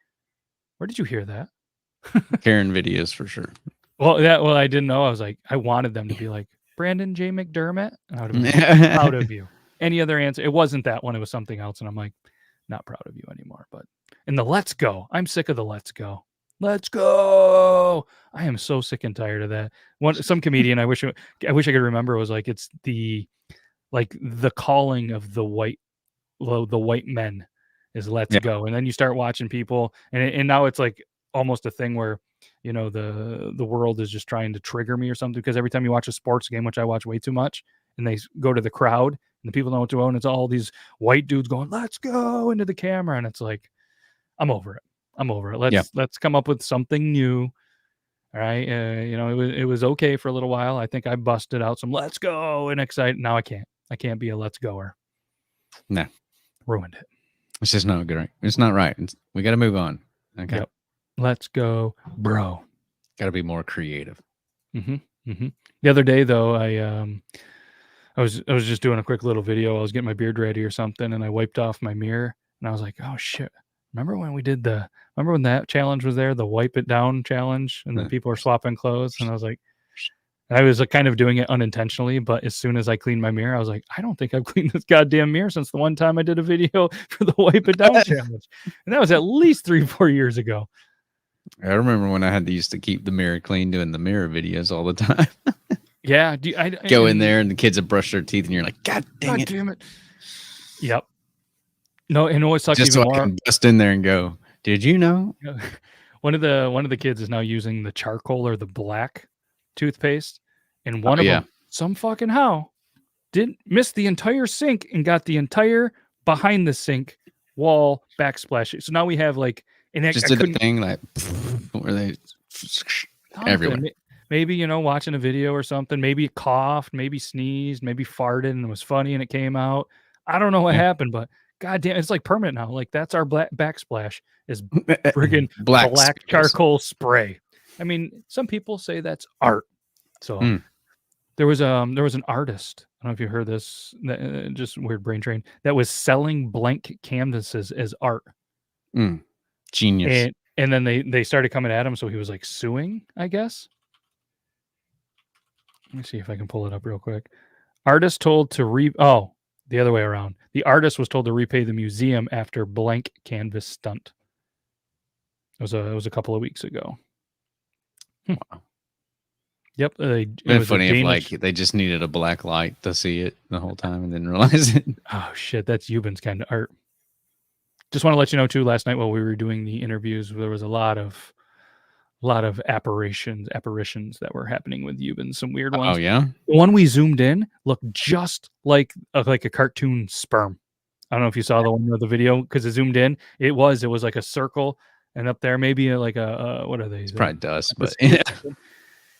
where did you hear that? Karen videos for sure. Well, I didn't know. I was like, I wanted them to be like, Brandon J. McDermott. And I would have been like, proud of you. Any other answer? It wasn't that one. It was something else. And I'm like, not proud of you anymore. But in the let's go, I'm sick of the let's go. Let's go. I am so sick and tired of that. Some comedian I wish I could remember was like, it's the calling of the white men is let's go. And then you start watching people and now it's like almost a thing where, you know, the world is just trying to trigger me or something, because every time you watch a sports game, which I watch way too much, and they go to the crowd and the people know what to own, it's all these white dudes going, let's go, into the camera. And it's like, I'm over it. Let's come up with something new. All right. You know, it was okay for a little while. I think I busted out some let's go and excited. Now I can't be a let's goer. No. Ruined it. It's just not good. Right? It's not right. We got to move on. Okay. Yep. Let's go, bro. Got to be more creative. The other day though, I was just doing a quick little video. I was getting my beard ready or something, and I wiped off my mirror, and I was like, oh shit. Remember when that challenge was there, the wipe it down challenge, and then people were swapping clothes, and I was like, I was kind of doing it unintentionally, but as soon as I cleaned my mirror, I was like, I don't think I've cleaned this goddamn mirror since the one time I did a video for the wipe it down challenge. And that was at least 3-4 years ago. I remember when I used to keep the mirror clean doing the mirror videos all the time. Yeah. Go in there and the kids have brushed their teeth and you're like, God damn it. Yep. No, and what sucks just even so more. I can bust in there and go, did you know? One of the kids is now using the charcoal or the black toothpaste, and one of them, some fucking how, didn't miss the entire sink and got the entire behind the sink wall backsplash. So now we have like just did a thing like where they everywhere. Maybe, you know, watching a video or something, maybe coughed, maybe sneezed, maybe farted and it was funny and it came out. I don't know what happened, but goddamn, it's like permanent now. Like that's our backsplash is friggin' black charcoal spray. I mean, some people say that's art. So there was an artist. I don't know if you heard this. Just weird brain drain. That was selling blank canvases as art. Genius. And then they started coming at him, so he was like suing, I guess. Let me see if I can pull it up real quick. Artist told to the other way around. The artist was told to repay the museum after blank canvas stunt. It was a couple of weeks ago. Wow. Yep. It was funny if like they just needed a black light to see it the whole time and didn't realize it. Oh shit, that's Euban's kind of art. Just want to let you know too, last night while we were doing the interviews, there was a lot of apparitions that were happening with Euban. Some weird ones. Oh yeah. The one we zoomed in looked just like a cartoon sperm. I don't know if you saw the one with the video because it zoomed in. It was like a circle, and up there maybe like a what are they? It's probably dust, but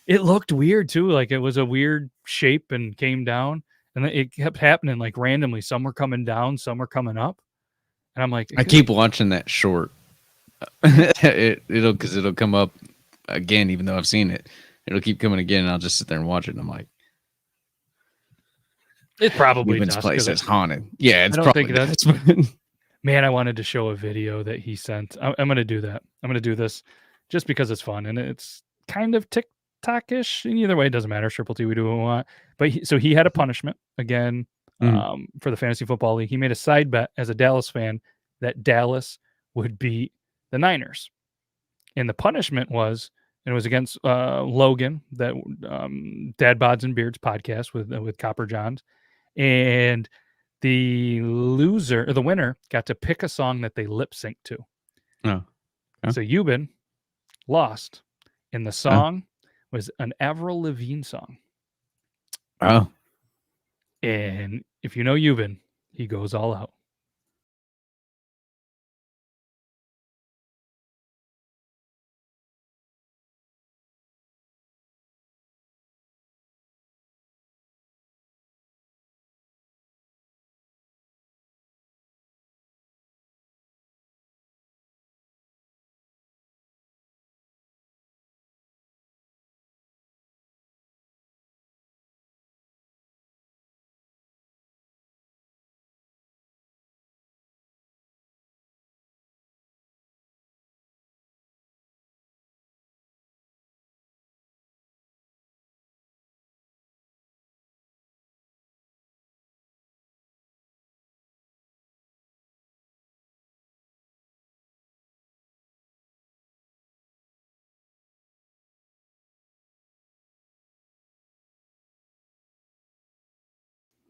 it looked weird too. Like it was a weird shape and came down, and it kept happening like randomly. Some were coming down, some were coming up, and I'm like, I keep watching that short. It'll come up again, even though I've seen it. It'll keep coming again, and I'll just sit there and watch it. And I'm like, it probably Euban's place is haunted. Yeah, it's probably think that's. Man, I wanted to show a video that he sent. I'm going to do that. I'm going to do this just because it's fun and it's kind of TikTok-ish. And either way, it doesn't matter. Triple T, we do what we want. But he had a punishment again for the Fantasy Football League. He made a side bet as a Dallas fan that Dallas would beat the Niners. And the punishment was, and it was against Logan, that Dad Bods and Beards podcast with Copper Johns. And the winner got to pick a song that they lip sync to. Oh. So Euban lost, and the song was an Avril Lavigne song. Oh. And if you know Euban, he goes all out.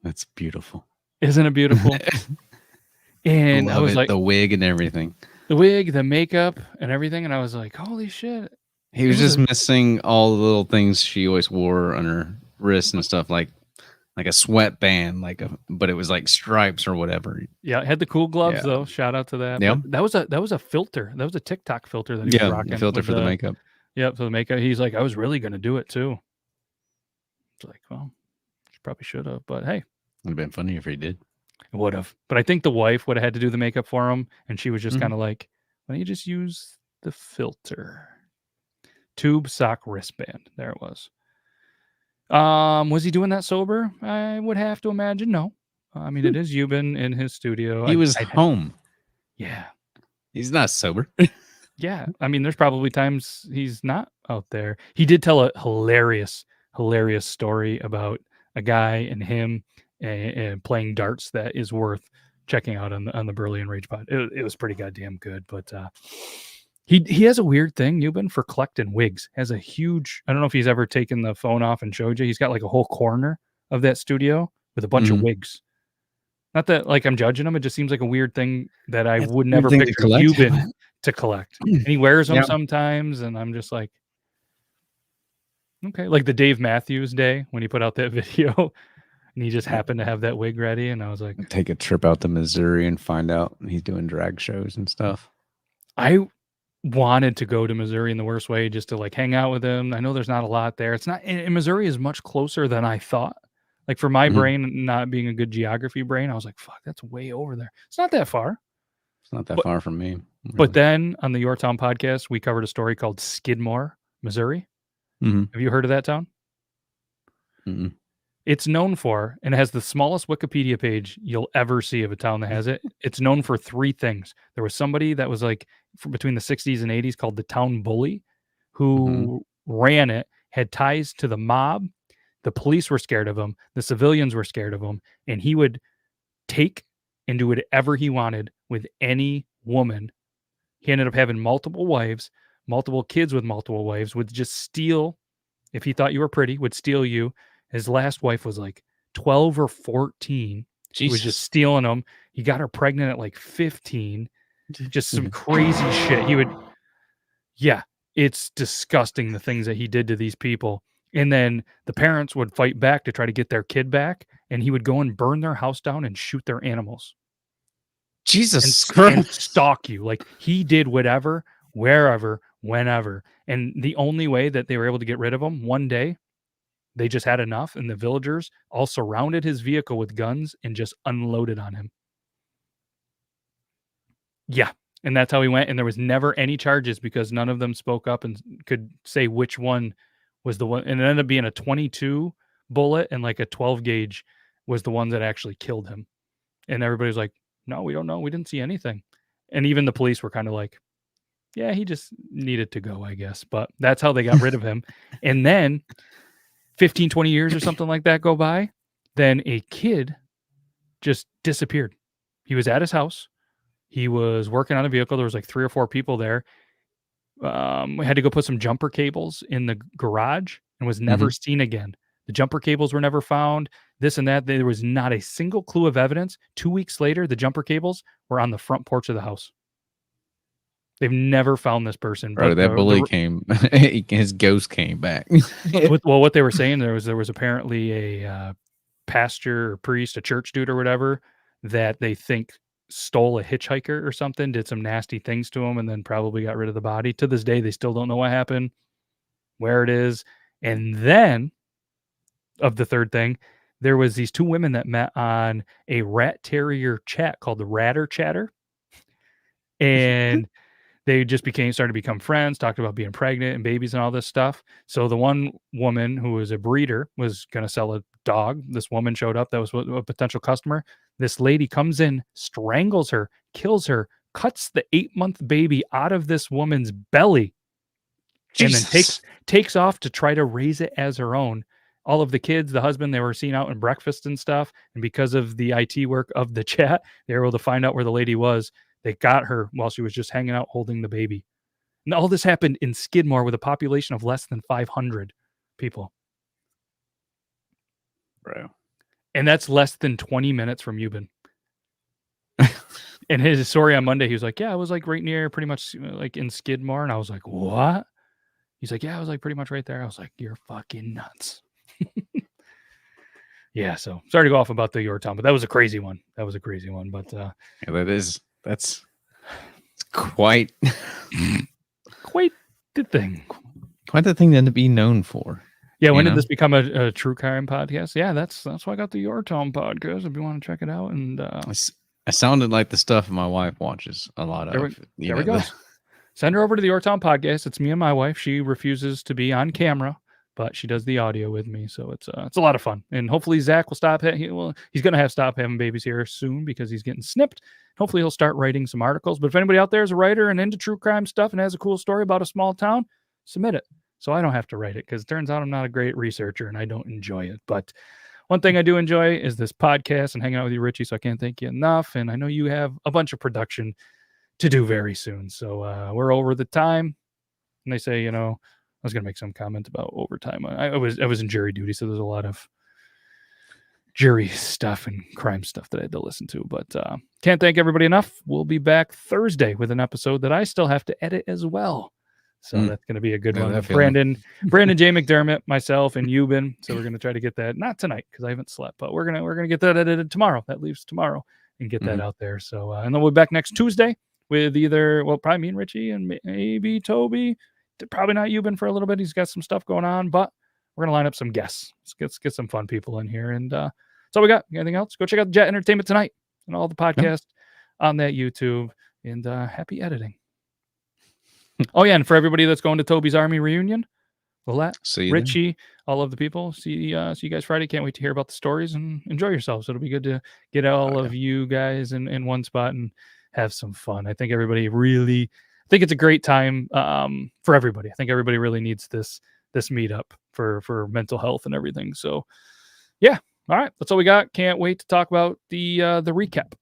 That's beautiful. Isn't it beautiful? And I Love was it. like, The wig and everything. the wig, the makeup, and everything. And I was like, holy shit. He was It was just missing all the little things she always wore on her wrists and stuff, like a sweatband, but it was like stripes or whatever. Yeah, it had the cool gloves Yeah. though. Shout out to that. Yeah. But that was a filter. That was a TikTok filter that he was rocking. The filter for the makeup. Yep, for the makeup. He's like, I was really gonna do it too. It's like, well, she probably should have, but hey. Would have been funny if he did. It would have. But I think the wife would have had to do the makeup for him, and she was just kind of like, why don't you just use the filter? Tube sock wristband. There it was. Was he doing that sober? I would have to imagine no. I mean, it is Euban in his studio. He was home. Yeah. He's not sober. Yeah. I mean, there's probably times he's not out there. He did tell a hilarious story about a guy and him and playing darts that is worth checking out on the Burley and Rage pod. It was pretty goddamn good, but he has a weird thing, Euban, for collecting wigs. Has a huge, I don't know if he's ever taken the phone off and showed you. He's got like a whole corner of that studio with a bunch of wigs. Not that like I'm judging him. It just seems like a weird thing that I would never picture Euban to collect. And he wears them sometimes, and I'm just like, okay. Like the Dave Matthews Day when he put out that video, and he just happened to have that wig ready, and I was like, take a trip out to Missouri and find out he's doing drag shows and stuff. I wanted to go to Missouri in the worst way just to like hang out with him. I know there's not a lot there. It's not, and Missouri is much closer than I thought. Like for my brain not being a good geography brain, I was like, fuck, that's way over there. It's not that far. It's not that far from me. Really. But then on the Your Town podcast, we covered a story called Skidmore, Missouri. Have you heard of that town? It's known for, and it has the smallest Wikipedia page you'll ever see of a town that has it. It's known for 3 things. There was somebody that was like between the 60s and 80s called the town bully who ran it, had ties to the mob. The police were scared of him. The civilians were scared of him. And he would take and do whatever he wanted with any woman. He ended up having multiple wives, multiple kids with multiple wives, would just steal. If he thought you were pretty, would steal you. His last wife was like 12 or 14. He was just stealing them. He got her pregnant at like 15. Just some crazy shit. It's disgusting the things that he did to these people. And then the parents would fight back to try to get their kid back, and he would go and burn their house down and shoot their animals. Jesus Christ. And stalk you. Like he did whatever, wherever, whenever. And the only way that they were able to get rid of him, one day, they just had enough, and the villagers all surrounded his vehicle with guns and just unloaded on him. Yeah. And that's how he went. And there was never any charges because none of them spoke up and could say which one was the one. And it ended up being a 22 bullet and like a 12 gauge was the one that actually killed him. And everybody was like, no, we don't know. We didn't see anything. And even the police were kind of like, yeah, he just needed to go, I guess. But that's how they got rid of him. And then 15, 20 years or something like that go by. Then a kid just disappeared. He was at his house. He was working on a vehicle. There was like 3 or 4 people there. We had to go put some jumper cables in the garage and was never seen again. The jumper cables were never found. This and that. There was not a single clue of evidence. 2 weeks later, the jumper cables were on the front porch of the house. They've never found this person. Bro, that bully came. His ghost came back. What they were saying, there was apparently a pastor or priest, a church dude or whatever, that they think stole a hitchhiker or something, did some nasty things to him, and then probably got rid of the body. To this day, they still don't know what happened, where it is. And then, of the third thing, there was these 2 women that met on a rat terrier chat called the Ratter Chatter. And they just started to become friends, talked about being pregnant and babies and all this stuff. So the one woman who was a breeder was going to sell a dog. This woman showed up that was a potential customer. This lady comes in, strangles her, kills her, cuts the 8-month baby out of this woman's belly, Jesus. And then takes off to try to raise it as her own. All of the kids, the husband, they were seen out in breakfast and stuff. And because of the IT work of the chat, they were able to find out where the lady was. They got her while she was just hanging out holding the baby. And all this happened in Skidmore with a population of less than 500 people. Bro. And that's less than 20 minutes from Euban. And his story on Monday, he was like, yeah, I was like right near pretty much like in Skidmore. And I was like, what? He's like, yeah, I was like pretty much right there. I was like, you're fucking nuts. Yeah, so sorry to go off about the Yorktown, but that was a crazy one. But yeah, that's quite quite the thing. Quite the thing to be known for. Yeah, when did this become a true crime podcast? Yeah, that's why I got the Yorktown podcast. If you want to check it out, and I sounded like the stuff my wife watches a lot of. There we go. Send her over to the Yorktown podcast. It's me and my wife. She refuses to be on camera, but she does the audio with me, so it's a lot of fun. And hopefully Zach will stop. He's going to stop having babies here soon because he's getting snipped. Hopefully he'll start writing some articles. But if anybody out there is a writer and into true crime stuff and has a cool story about a small town, submit it. So I don't have to write it because it turns out I'm not a great researcher and I don't enjoy it. But one thing I do enjoy is this podcast and hanging out with you, Richie. So I can't thank you enough. And I know you have a bunch of production to do very soon. So we're over the time. And they say, I was going to make some comment about overtime. I was in jury duty, so there's a lot of jury stuff and crime stuff that I had to listen to. But can't thank everybody enough. We'll be back Thursday with an episode that I still have to edit as well. So that's going to be a good one. Brandon J. McDermott, myself, and Euban. So we're going to try to get that, not tonight because I haven't slept, but we're gonna get that edited tomorrow. That leaves tomorrow and get that out there. So and then we'll be back next Tuesday with probably me and Richie and maybe Toby. Probably not Euban for a little bit. He's got some stuff going on, but we're gonna line up some guests. Let's get some fun people in here. And that's all we got. Anything else? Go check out the Jet Entertainment Tonight and all the podcasts on that YouTube. And happy editing. Oh yeah, and for everybody that's going to Toby's Army reunion, Willette, Richie, all of the people, see you guys Friday. Can't wait to hear about the stories and enjoy yourselves. It'll be good to get all of you guys in one spot and have some fun. I think it's a great time for everybody. I think everybody really needs this meetup for mental health and everything. So yeah, all right, that's all we got. Can't wait to talk about the recap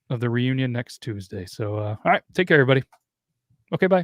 of the reunion next Tuesday. So all right, take care, everybody. Okay, bye.